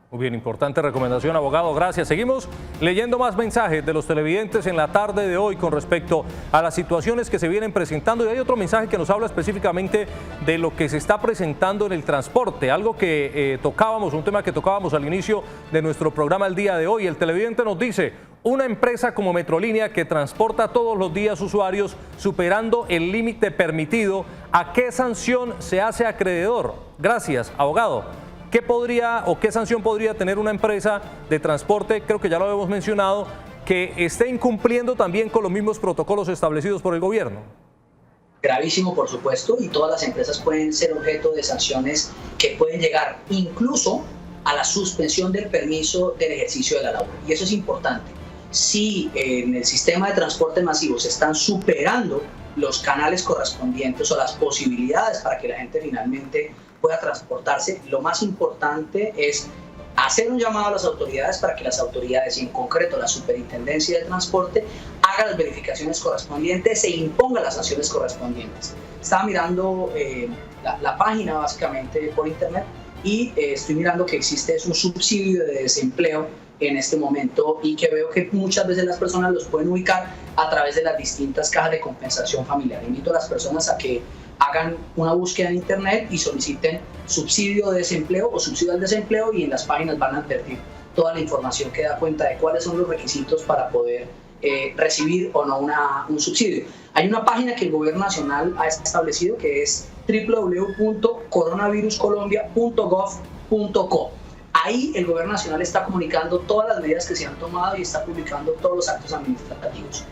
Speaker 2: Muy bien, importante recomendación, abogado, gracias. Seguimos leyendo más mensajes de los televidentes en la tarde de hoy con respecto a las situaciones que se vienen presentando, y hay otro mensaje que nos habla específicamente de lo que se está presentando en el transporte, algo que tocábamos, un tema que tocábamos al inicio de nuestro programa el día de hoy. El televidente nos dice: una empresa como Metrolínea que transporta todos los días usuarios superando el límite permitido, ¿a qué sanción se hace acreedor? Gracias, abogado. ¿Qué podría o qué sanción podría tener una empresa de transporte, creo que ya lo habíamos mencionado, que esté incumpliendo también con los mismos protocolos establecidos por el gobierno?
Speaker 3: Gravísimo, por supuesto, y todas las empresas pueden ser objeto de sanciones que pueden llegar incluso a la suspensión del permiso del ejercicio de la labor. Y eso es importante. Si en el sistema de transporte masivo se están superando los canales correspondientes o las posibilidades para que la gente finalmente pueda transportarse, lo más importante es hacer un llamado a las autoridades para que las autoridades, y en concreto la Superintendencia de Transporte, haga las verificaciones correspondientes e imponga las sanciones correspondientes. Estaba mirando la página básicamente por internet y estoy mirando que existe un subsidio de desempleo en este momento y que veo que muchas veces las personas los pueden ubicar a través de las distintas cajas de compensación familiar. Invito a las personas a que hagan una búsqueda en internet y soliciten subsidio de desempleo o subsidio al desempleo, y en las páginas van a advertir toda la información que da cuenta de cuáles son los requisitos para poder recibir o no un subsidio. Hay una página que el gobierno nacional ha establecido que es www.coronaviruscolombia.gov.co. Ahí el gobierno nacional está comunicando todas las medidas que se han tomado y está publicando todos los actos administrativos.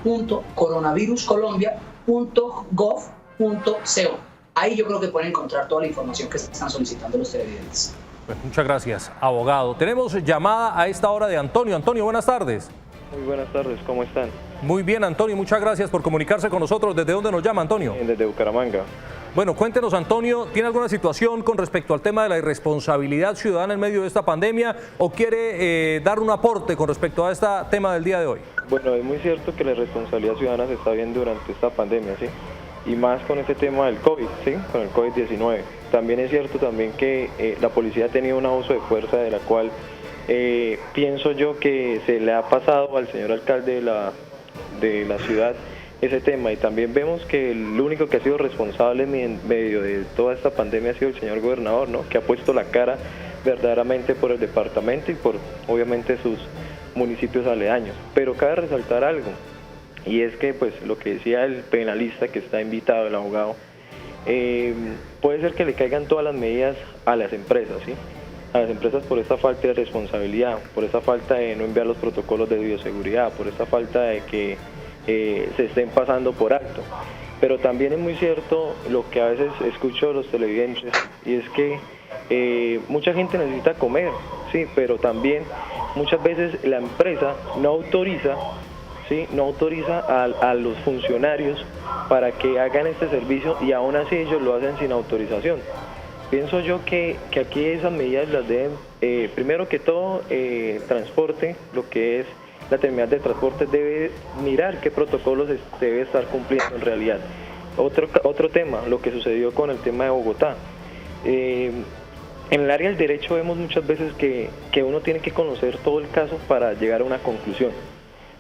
Speaker 3: www.coronaviruscolombia.gov.co. Ahí yo creo que pueden encontrar toda la información que se están solicitando los televidentes.
Speaker 2: Pues muchas gracias, abogado. Tenemos llamada a esta hora de Antonio. Antonio, buenas tardes.
Speaker 8: Muy buenas tardes, ¿cómo están?
Speaker 2: Muy bien, Antonio, muchas gracias por comunicarse con nosotros. ¿Desde dónde nos llama, Antonio?
Speaker 8: Desde Bucaramanga.
Speaker 2: Bueno, cuéntenos, Antonio, ¿tiene alguna situación con respecto al tema de la irresponsabilidad ciudadana en medio de esta pandemia o quiere dar un aporte con respecto a este tema del día de hoy?
Speaker 8: Bueno, es muy cierto que la irresponsabilidad ciudadana se está viendo durante esta pandemia, ¿sí? Y más con este tema del COVID, ¿sí? Con el COVID-19. También es cierto también que la policía ha tenido un abuso de fuerza de la cual pienso yo que se le ha pasado al señor alcalde de la ciudad ese tema, y también vemos que el único que ha sido responsable en medio de toda esta pandemia ha sido el señor gobernador, ¿no? Que ha puesto la cara verdaderamente por el departamento y por obviamente sus municipios aledaños. Pero cabe resaltar algo, y es que pues lo que decía el penalista que está invitado, el abogado, puede ser que le caigan todas las medidas a las empresas, ¿sí? A las empresas por esta falta de responsabilidad, por esta falta de no enviar los protocolos de bioseguridad, por esta falta de que se estén pasando por alto. Pero también es muy cierto lo que a veces escucho de los televidentes, y es que mucha gente necesita comer, sí, pero también muchas veces la empresa no autoriza, ¿sí? No autoriza a los funcionarios para que hagan este servicio, y aún así ellos lo hacen sin autorización. Pienso yo que aquí esas medidas las deben, primero que todo, transporte, lo que es la terminal de transporte debe mirar qué protocolos debe estar cumpliendo en realidad. Otro tema, lo que sucedió con el tema de Bogotá. En el área del derecho vemos muchas veces que uno tiene que conocer todo el caso para llegar a una conclusión,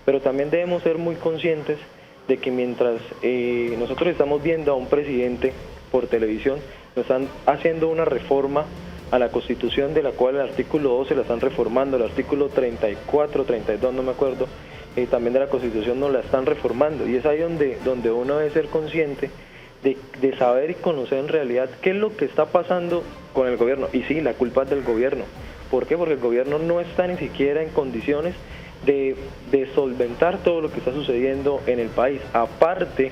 Speaker 8: pero también debemos ser muy conscientes de que mientras nosotros estamos viendo a un presidente por televisión, nos están haciendo una reforma a la Constitución, de la cual el artículo 12 la están reformando, el artículo 34, 32, no me acuerdo, también de la Constitución nos la están reformando, y es ahí donde uno debe ser consciente de saber y conocer en realidad qué es lo que está pasando con el gobierno. Y sí, la culpa es del gobierno. ¿Por qué? Porque el gobierno no está ni siquiera en condiciones de solventar todo lo que está sucediendo en el país. Aparte,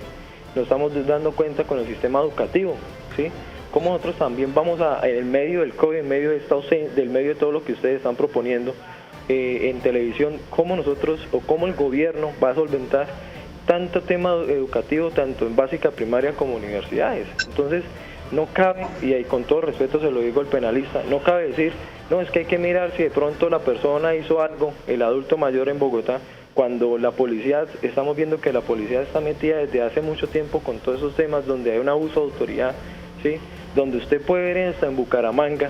Speaker 8: nos estamos dando cuenta con el sistema educativo, ¿sí? Como nosotros también vamos en medio del COVID, en medio del medio de todo lo que ustedes están proponiendo en televisión, cómo nosotros o cómo el gobierno va a solventar tanto tema educativo, tanto en básica, primaria como universidades. Entonces, no cabe, y ahí con todo respeto se lo digo al penalista, no cabe decir, no, es que hay que mirar si de pronto la persona hizo algo, el adulto mayor en Bogotá, cuando la policía, estamos viendo que la policía está metida desde hace mucho tiempo con todos esos temas donde hay un abuso de autoridad, ¿sí? Donde usted puede ver hasta en Bucaramanga,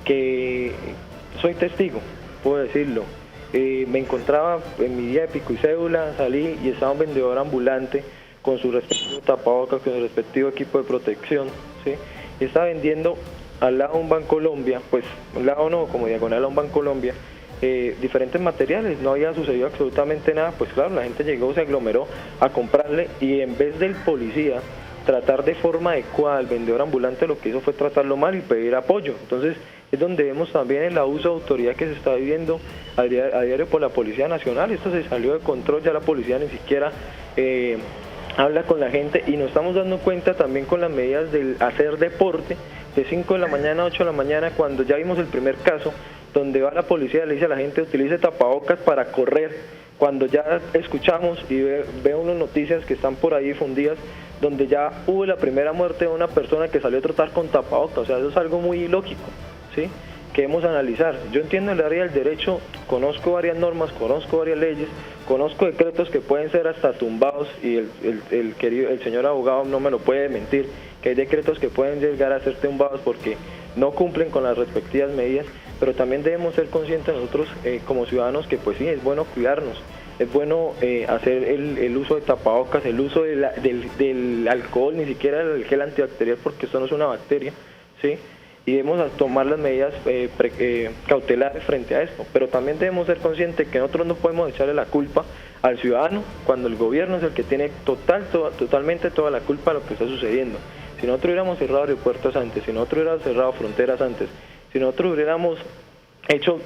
Speaker 8: que soy testigo, puedo decirlo, me encontraba en mi día de pico y cédula, salí y estaba un vendedor ambulante con su respectivo tapabocas, con su respectivo equipo de protección, ¿sí? Y estaba vendiendo al lado de un Bancolombia, pues al lado no, como diagonal a un Bancolombia, diferentes materiales, no había sucedido absolutamente nada. Pues claro, la gente llegó, se aglomeró a comprarle, y en vez del policía tratar de forma adecuada al vendedor ambulante, lo que hizo fue tratarlo mal y pedir apoyo. Entonces es donde vemos también el abuso de autoridad que se está viviendo a diario por la Policía Nacional. Esto se salió de control, ya la policía ni siquiera habla con la gente, y nos estamos dando cuenta también con las medidas del hacer deporte de 5 de la mañana a 8 de la mañana, cuando ya vimos el primer caso donde va la policía y le dice a la gente utilice tapabocas para correr, cuando ya escuchamos y ve unas noticias que están por ahí difundidas donde ya hubo la primera muerte de una persona que salió a trotar con tapabocas. O sea, eso es algo muy ilógico, ¿sí? Que debemos analizar. Yo entiendo el área del derecho, conozco varias normas, conozco varias leyes, conozco decretos que pueden ser hasta tumbados, y el señor abogado no me lo puede mentir, que hay decretos que pueden llegar a ser tumbados porque no cumplen con las respectivas medidas, pero también debemos ser conscientes nosotros como ciudadanos que pues sí, es bueno cuidarnos, es bueno hacer el uso de tapabocas, el uso del alcohol, ni siquiera el gel antibacterial, porque esto no es una bacteria, ¿sí? Y debemos tomar las medidas cautelares frente a esto, pero también debemos ser conscientes que nosotros no podemos echarle la culpa al ciudadano cuando el gobierno es el que tiene totalmente toda la culpa de lo que está sucediendo. Si nosotros hubiéramos cerrado aeropuertos antes, si nosotros hubiéramos cerrado fronteras antes, si nosotros hubiéramos hecho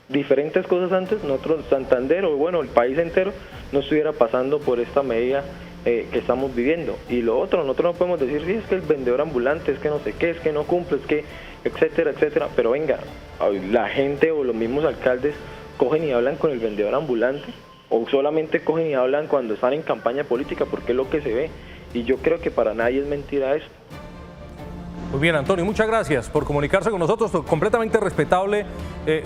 Speaker 8: diferentes cosas antes, nosotros, Santander, o bueno, el país entero, no estuviera pasando por esta medida que estamos viviendo. Y lo otro, nosotros no podemos decir, sí, es que el vendedor ambulante, es que no sé qué, es que no cumple, es que, etcétera, etcétera. Pero venga, la gente o los mismos alcaldes cogen y hablan con el vendedor ambulante, o solamente cogen y hablan cuando están en campaña política, porque es lo que se ve. Y yo creo que para nadie es mentira eso.
Speaker 2: Muy bien, Antonio, muchas gracias por comunicarse con nosotros. Completamente respetable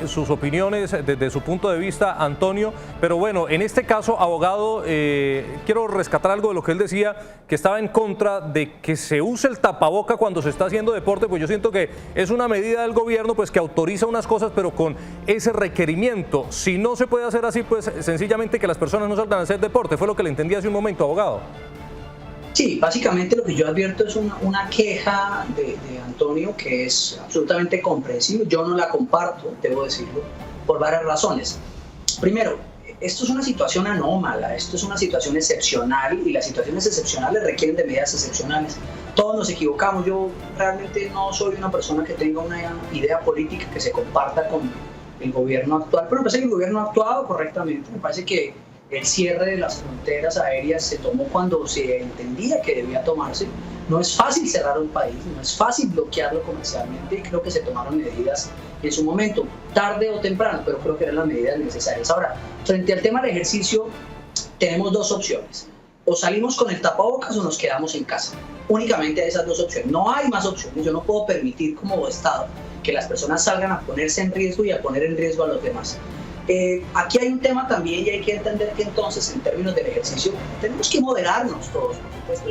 Speaker 2: sus opiniones desde su punto de vista, Antonio. Pero bueno, en este caso, abogado, quiero rescatar algo de lo que él decía, que estaba en contra de que se use el tapaboca cuando se está haciendo deporte. Pues yo siento que es una medida del gobierno pues que autoriza unas cosas, pero con ese requerimiento. Si no se puede hacer así, pues sencillamente que las personas no salgan a hacer deporte. Fue lo que le entendí hace un momento, abogado.
Speaker 3: Sí, básicamente lo que yo advierto es una queja de Antonio que es absolutamente comprensible. Yo no la comparto, debo decirlo, por varias razones. Primero, esto es una situación anómala, esto es una situación excepcional, y las situaciones excepcionales requieren de medidas excepcionales. Todos nos equivocamos. Yo realmente no soy una persona que tenga una idea política que se comparta con el gobierno actual, pero me parece que el gobierno ha actuado correctamente. Me parece que el cierre de las fronteras aéreas se tomó cuando se entendía que debía tomarse. No es fácil cerrar un país, no es fácil bloquearlo comercialmente, y creo que se tomaron medidas en su momento, tarde o temprano, pero creo que eran las medidas necesarias. Ahora, frente al tema del ejercicio, tenemos dos opciones. o salimos con el tapabocas o nos quedamos en casa. Únicamente esas dos opciones. No hay más opciones. Yo no puedo permitir como Estado que las personas salgan a ponerse en riesgo y a poner en riesgo a los demás. Aquí hay un tema también y hay que entender que entonces en términos del ejercicio tenemos que moderarnos todos, por supuesto.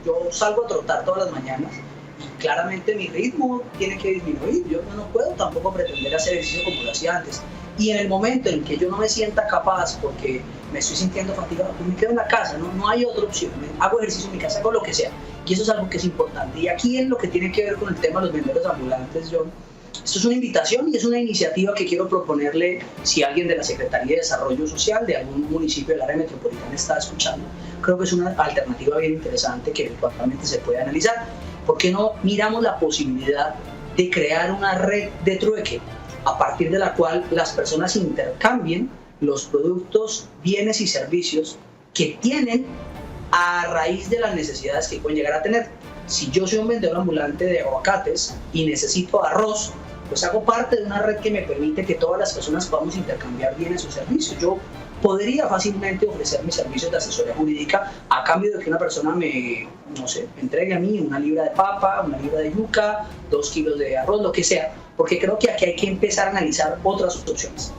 Speaker 3: Yo salgo a trotar todas las mañanas y claramente mi ritmo tiene que disminuir. Yo no puedo tampoco pretender hacer ejercicio como lo hacía antes. Y en el momento en que yo no me sienta capaz porque me estoy sintiendo fatigado, pues me quedo en la casa, no hay otra opción. Hago ejercicio en mi casa, hago lo que sea. Y eso es algo que es importante. Y aquí en lo que tiene que ver con el tema de los vendedores ambulantes, John, esto es una invitación y es una iniciativa que quiero proponerle si alguien de la Secretaría de Desarrollo Social de algún municipio del área metropolitana está escuchando. Creo que es una alternativa bien interesante que eventualmente se puede analizar. ¿Por qué no miramos la posibilidad de crear una red de trueque a partir de la cual las personas intercambien los productos, bienes y servicios que tienen a raíz de las necesidades que pueden llegar a tener? Si yo soy un vendedor ambulante de aguacates y necesito arroz, pues hago parte de una red que me permite que todas las personas podamos intercambiar bienes o servicios. Yo podría fácilmente ofrecer mis servicios de asesoría jurídica a cambio de que una persona me entregue a mí 1 libra de papa, 1 libra de yuca, 2 kilos de arroz, lo que sea, porque creo que aquí hay que empezar a analizar otras opciones.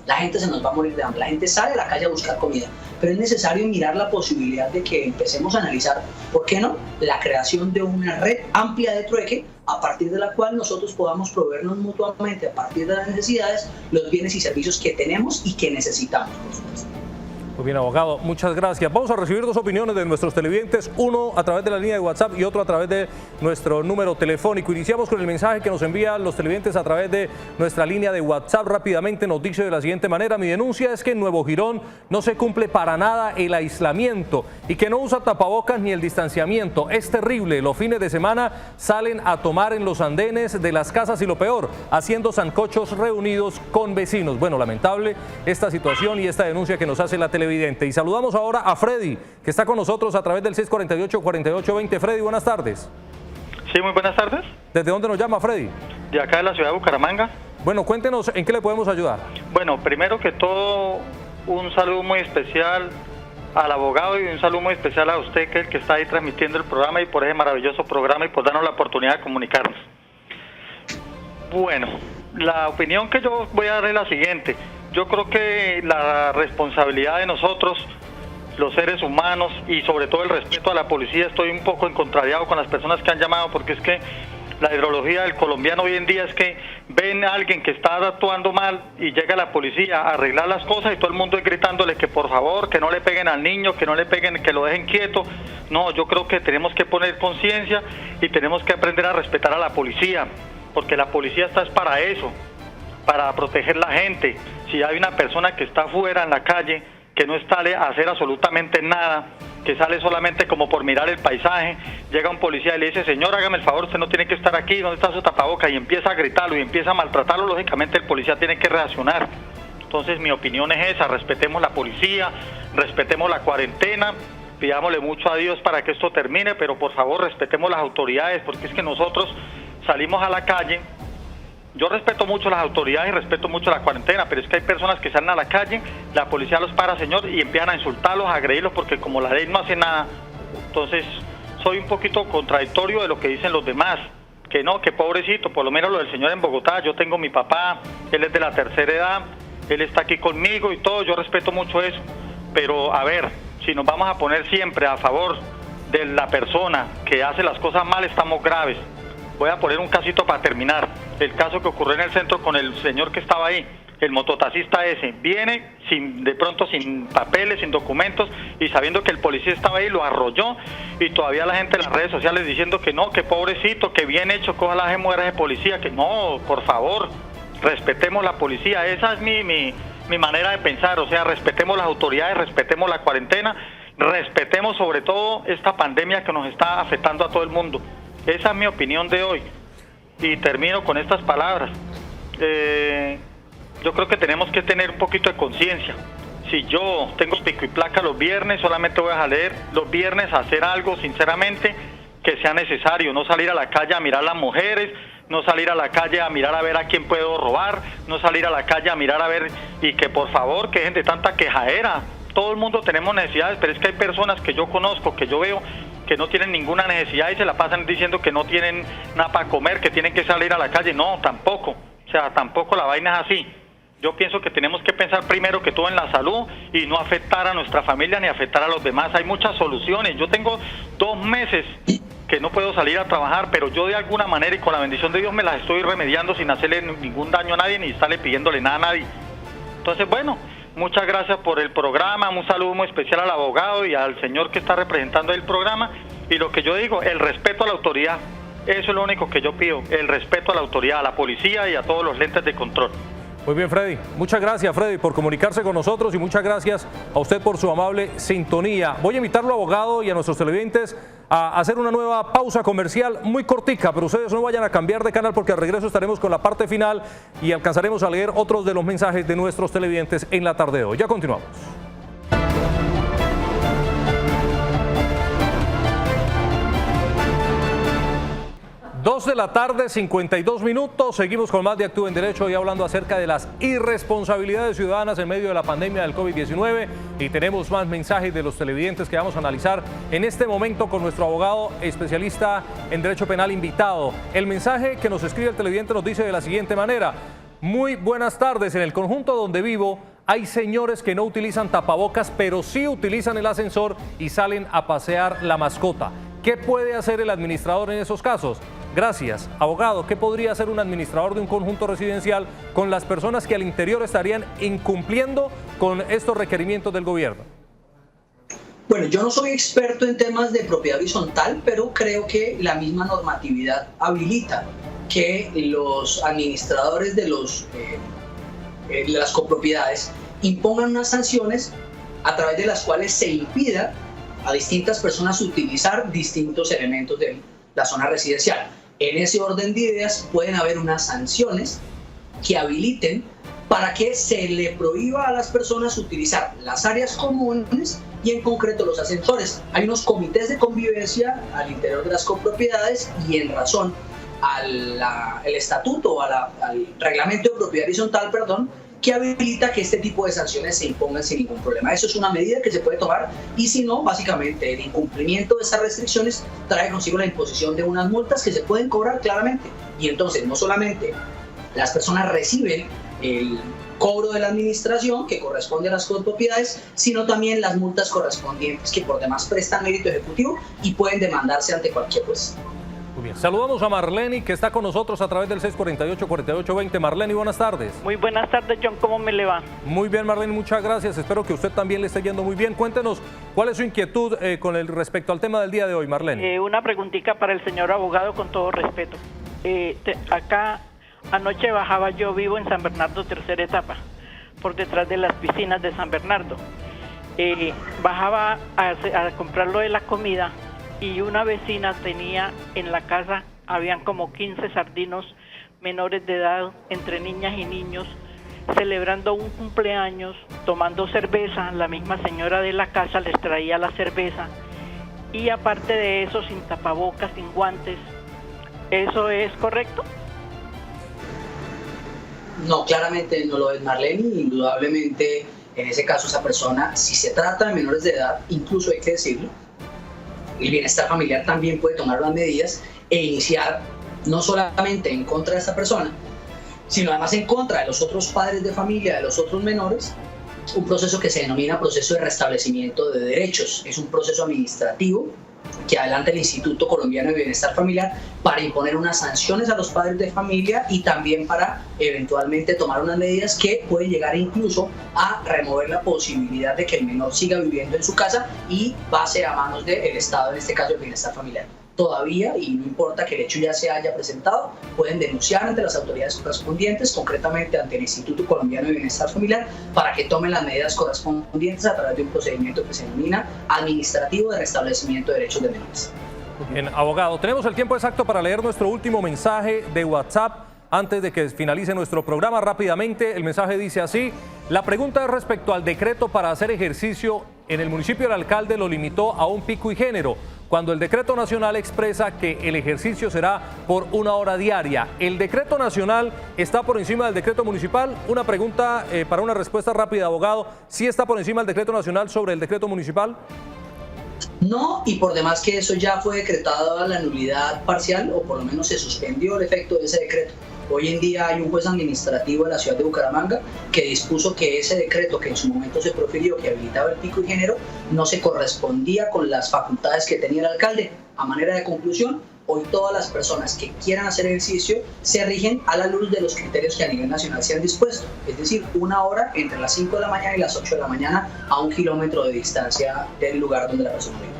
Speaker 3: La gente se nos va a morir de hambre, la gente sale a la calle a buscar comida, pero es necesario mirar la posibilidad de que empecemos a analizar, ¿por qué no?, la creación de una red amplia de trueque a partir de la cual nosotros podamos proveernos mutuamente a partir de las necesidades los bienes y servicios que tenemos y que necesitamos, por supuesto.
Speaker 2: Muy bien, abogado, muchas gracias. Vamos a recibir 2 opiniones de nuestros televidentes, uno a través de la línea de WhatsApp y otro a través de nuestro número telefónico. Iniciamos con el mensaje que nos envían los televidentes a través de nuestra línea de WhatsApp. Rápidamente nos dice de la siguiente manera: mi denuncia es que en Nuevo Girón no se cumple para nada el aislamiento y que no usa tapabocas ni el distanciamiento. Es terrible, los fines de semana salen a tomar en los andenes de las casas y lo peor, haciendo sancochos reunidos con vecinos. Bueno, lamentable esta situación y esta denuncia que nos hace la televidente. Y saludamos ahora a Freddy, que está con nosotros a través del 648-4820. Freddy, buenas tardes.
Speaker 9: Sí, muy buenas tardes.
Speaker 2: ¿Desde dónde nos llama, Freddy?
Speaker 9: De acá de la ciudad de Bucaramanga.
Speaker 2: Bueno, cuéntenos en qué le podemos ayudar.
Speaker 9: Bueno, primero que todo, un saludo muy especial al abogado y un saludo muy especial a usted, que es el que está ahí transmitiendo el programa, y por ese maravilloso programa y por darnos la oportunidad de comunicarnos. Bueno, la opinión que yo voy a dar es la siguiente. Yo creo que la responsabilidad de nosotros, los seres humanos, y sobre todo el respeto a la policía, estoy un poco contrariado con las personas que han llamado, porque es que la ideología del colombiano hoy en día es que ven a alguien que está actuando mal y llega la policía a arreglar las cosas y todo el mundo es gritándole que por favor, que no le peguen al niño, que no le peguen, que lo dejen quieto. No, yo creo que tenemos que poner conciencia y tenemos que aprender a respetar a la policía, porque la policía está para eso, para proteger la gente. Si hay una persona que está afuera en la calle, que no sale a hacer absolutamente nada, que sale solamente como por mirar el paisaje, llega un policía y le dice: señor, hágame el favor, usted no tiene que estar aquí, ¿dónde está su tapaboca? Y empieza a gritarlo y empieza a maltratarlo, lógicamente el policía tiene que reaccionar. Entonces mi opinión es esa: respetemos la policía, respetemos la cuarentena, pidámosle mucho a Dios para que esto termine, pero por favor respetemos las autoridades, porque es que nosotros salimos a la calle. Yo respeto mucho las autoridades y respeto mucho la cuarentena, pero es que hay personas que salen a la calle, la policía los para, señor, y empiezan a insultarlos, a agredirlos, porque como la ley no hace nada. Entonces, soy un poquito contradictorio de lo que dicen los demás, que no, que pobrecito, por lo menos lo del señor en Bogotá. Yo tengo mi papá, él es de la tercera edad, él está aquí conmigo y todo, yo respeto mucho eso, pero a ver, si nos vamos a poner siempre a favor de la persona que hace las cosas mal, estamos graves. Voy a poner un casito para terminar. El caso que ocurrió en el centro con el señor que estaba ahí, el mototaxista ese, viene de pronto sin papeles, sin documentos, y sabiendo que el policía estaba ahí, lo arrolló, y todavía la gente en las redes sociales diciendo que no, que pobrecito, que bien hecho, que ojalá se muera ese policía, que no, por favor, respetemos la policía. Esa es mi manera de pensar, o sea, respetemos las autoridades, respetemos la cuarentena, respetemos sobre todo esta pandemia que nos está afectando a todo el mundo. Esa es mi opinión de hoy. Y termino con estas palabras. Yo creo que tenemos que tener un poquito de conciencia. Si yo tengo pico y placa los viernes, solamente voy a salir los viernes a hacer algo, sinceramente, que sea necesario. No salir a la calle a mirar a las mujeres, no salir a la calle a mirar a ver a quién puedo robar, no salir a la calle a mirar a ver, y que por favor, que dejen de tanta quejadera. todo el mundo tenemos necesidades, pero es que hay personas que yo conozco, que yo veo que no tienen ninguna necesidad y se la pasan diciendo que no tienen nada para comer, que tienen que salir a la calle. No, tampoco. O sea, tampoco la vaina es así. Yo pienso que tenemos que pensar primero que todo en la salud y no afectar a nuestra familia ni afectar a los demás. Hay muchas soluciones. Yo tengo 2 meses que no puedo salir a trabajar, pero yo de alguna manera y con la bendición de Dios me las estoy remediando sin hacerle ningún daño a nadie ni estarle pidiéndole nada a nadie. Entonces, bueno, muchas gracias por el programa, un saludo muy especial al abogado y al señor que está representando el programa, y lo que yo digo, el respeto a la autoridad, eso es lo único que yo pido, el respeto a la autoridad, a la policía y a todos los lentes de control.
Speaker 2: Muy bien, Freddy. Muchas gracias, Freddy, por comunicarse con nosotros y muchas gracias a usted por su amable sintonía. Voy a invitarlo, abogado, y a nuestros televidentes a hacer una nueva pausa comercial muy cortica, pero ustedes no vayan a cambiar de canal porque al regreso estaremos con la parte final y alcanzaremos a leer otros de los mensajes de nuestros televidentes en la tarde de hoy. Ya continuamos. 2 de la tarde, 52 minutos. Seguimos con más de Actúa en Derecho y hablando acerca de las irresponsabilidades ciudadanas en medio de la pandemia del COVID-19. Y tenemos más mensajes de los televidentes que vamos a analizar en este momento con nuestro abogado especialista en Derecho Penal invitado. El mensaje que nos escribe el televidente nos dice de la siguiente manera: muy buenas tardes. En el conjunto donde vivo hay señores que no utilizan tapabocas, pero sí utilizan el ascensor y salen a pasear la mascota. ¿Qué puede hacer el administrador en esos casos? Gracias. Abogado, ¿qué podría hacer un administrador de un conjunto residencial con las personas que al interior estarían incumpliendo con estos requerimientos del gobierno?
Speaker 3: Bueno, yo no soy experto en temas de propiedad horizontal, pero creo que la misma normatividad habilita que los administradores de las copropiedades impongan unas sanciones a través de las cuales se impida a distintas personas utilizar distintos elementos de la zona residencial. En ese orden de ideas pueden haber unas sanciones que habiliten para que se le prohíba a las personas utilizar las áreas comunes y en concreto los ascensores. Hay unos comités de convivencia al interior de las copropiedades y en razón al estatuto o al reglamento de propiedad horizontal, que habilita que este tipo de sanciones se impongan sin ningún problema. Eso es una medida que se puede tomar y si no, básicamente el incumplimiento de estas restricciones trae consigo la imposición de unas multas que se pueden cobrar claramente. Y entonces no solamente las personas reciben el cobro de la administración que corresponde a las copropiedades, sino también las multas correspondientes que por demás prestan mérito ejecutivo y pueden demandarse ante cualquier juez.
Speaker 2: Muy bien. Saludamos a Marlene, que está con nosotros a través del 648-4820. Marlene, buenas tardes.
Speaker 10: Muy buenas tardes, John. ¿Cómo me le va?
Speaker 2: Muy bien, Marlene, muchas gracias. Espero que usted también le esté yendo muy bien. Cuéntenos, ¿cuál es su inquietud respecto al tema del día de hoy, Marlene?
Speaker 10: Una preguntita para el señor abogado, con todo respeto. Acá, anoche bajaba, yo vivo en San Bernardo, tercera etapa, por detrás de las piscinas de San Bernardo. Bajaba a comprar lo de la comida y una vecina tenía en la casa, habían como 15 sardinos menores de edad, entre niñas y niños, celebrando un cumpleaños, tomando cerveza. La misma señora de la casa les traía la cerveza y aparte de eso, sin tapabocas, sin guantes. ¿Eso es correcto?
Speaker 3: No, claramente no lo es, Marlene. Indudablemente, en ese caso, esa persona, si se trata de menores de edad, incluso hay que decirlo, el bienestar familiar también puede tomar las medidas e iniciar no solamente en contra de esta persona, sino además en contra de los otros padres de familia, de los otros menores, un proceso que se denomina proceso de restablecimiento de derechos. Es un proceso administrativo que adelanta el Instituto Colombiano de Bienestar Familiar para imponer unas sanciones a los padres de familia y también para eventualmente tomar unas medidas que pueden llegar incluso a remover la posibilidad de que el menor siga viviendo en su casa y pase a manos del Estado, en este caso el Bienestar Familiar. Todavía, y no importa que el hecho ya se haya presentado, pueden denunciar ante las autoridades correspondientes, concretamente ante el Instituto Colombiano de Bienestar Familiar, para que tomen las medidas correspondientes a través de un procedimiento que se denomina administrativo de restablecimiento de derechos de menores.
Speaker 2: Bien, abogado, tenemos el tiempo exacto para leer nuestro último mensaje de WhatsApp antes de que finalice nuestro programa. Rápidamente, el mensaje dice así: la pregunta es respecto al decreto para hacer ejercicio. En el municipio el alcalde lo limitó a un pico y género. cuando el decreto nacional expresa que el ejercicio será por 1 hora diaria. ¿El decreto nacional está por encima del decreto municipal? Una pregunta para una respuesta rápida, abogado. ¿Sí está por encima el decreto nacional sobre el decreto municipal?
Speaker 3: No, y por demás que eso ya fue decretado a la nulidad parcial, o por lo menos se suspendió el efecto de ese decreto. Hoy en día hay un juez administrativo de la ciudad de Bucaramanga que dispuso que ese decreto que en su momento se profirió, que habilitaba el pico y género, no se correspondía con las facultades que tenía el alcalde. A manera de conclusión, hoy todas las personas que quieran hacer ejercicio se rigen a la luz de los criterios que a nivel nacional se han dispuesto, es decir, 1 hora entre las 5 de la mañana y las 8 de la mañana a 1 kilómetro de distancia del lugar donde la persona vive.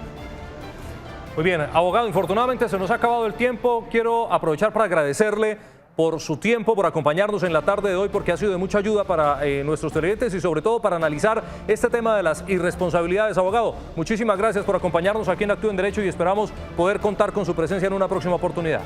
Speaker 2: Muy bien, abogado, infortunadamente se nos ha acabado el tiempo. Quiero aprovechar para agradecerle por su tiempo, por acompañarnos en la tarde de hoy, porque ha sido de mucha ayuda para nuestros televidentes y sobre todo para analizar este tema de las irresponsabilidades. Abogado, muchísimas gracias por acompañarnos aquí en Actúa en Derecho y esperamos poder contar con su presencia en una próxima oportunidad.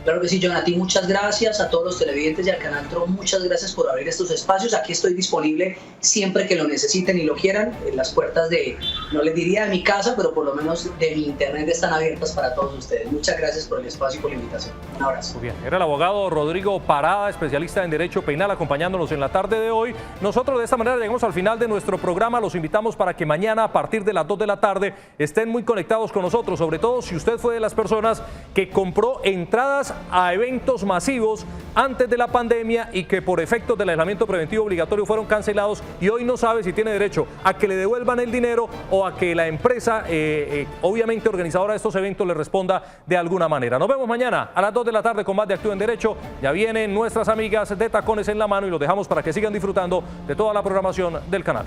Speaker 3: Claro que sí, John, a ti muchas gracias, a todos los televidentes y al canal TRO, muchas gracias por abrir estos espacios. Aquí estoy disponible siempre que lo necesiten y lo quieran. Las puertas de, no les diría de mi casa, pero por lo menos de mi internet están abiertas para todos ustedes. Muchas gracias por el espacio y por la invitación. Un abrazo.
Speaker 2: Muy bien, era el abogado Rodrigo Parada, especialista en Derecho Penal, acompañándonos en la tarde de hoy. Nosotros de esta manera llegamos al final de nuestro programa. Los invitamos para que mañana a partir de las 2 de la tarde estén muy conectados con nosotros, sobre todo si usted fue de las personas que compró entradas a eventos masivos antes de la pandemia y que por efectos del aislamiento preventivo obligatorio fueron cancelados y hoy no sabe si tiene derecho a que le devuelvan el dinero o a que la empresa, obviamente organizadora de estos eventos, le responda de alguna manera. Nos vemos mañana a las 2 de la tarde con más de Actúa en Derecho. Ya vienen nuestras amigas de Tacones en la Mano y los dejamos para que sigan disfrutando de toda la programación del canal.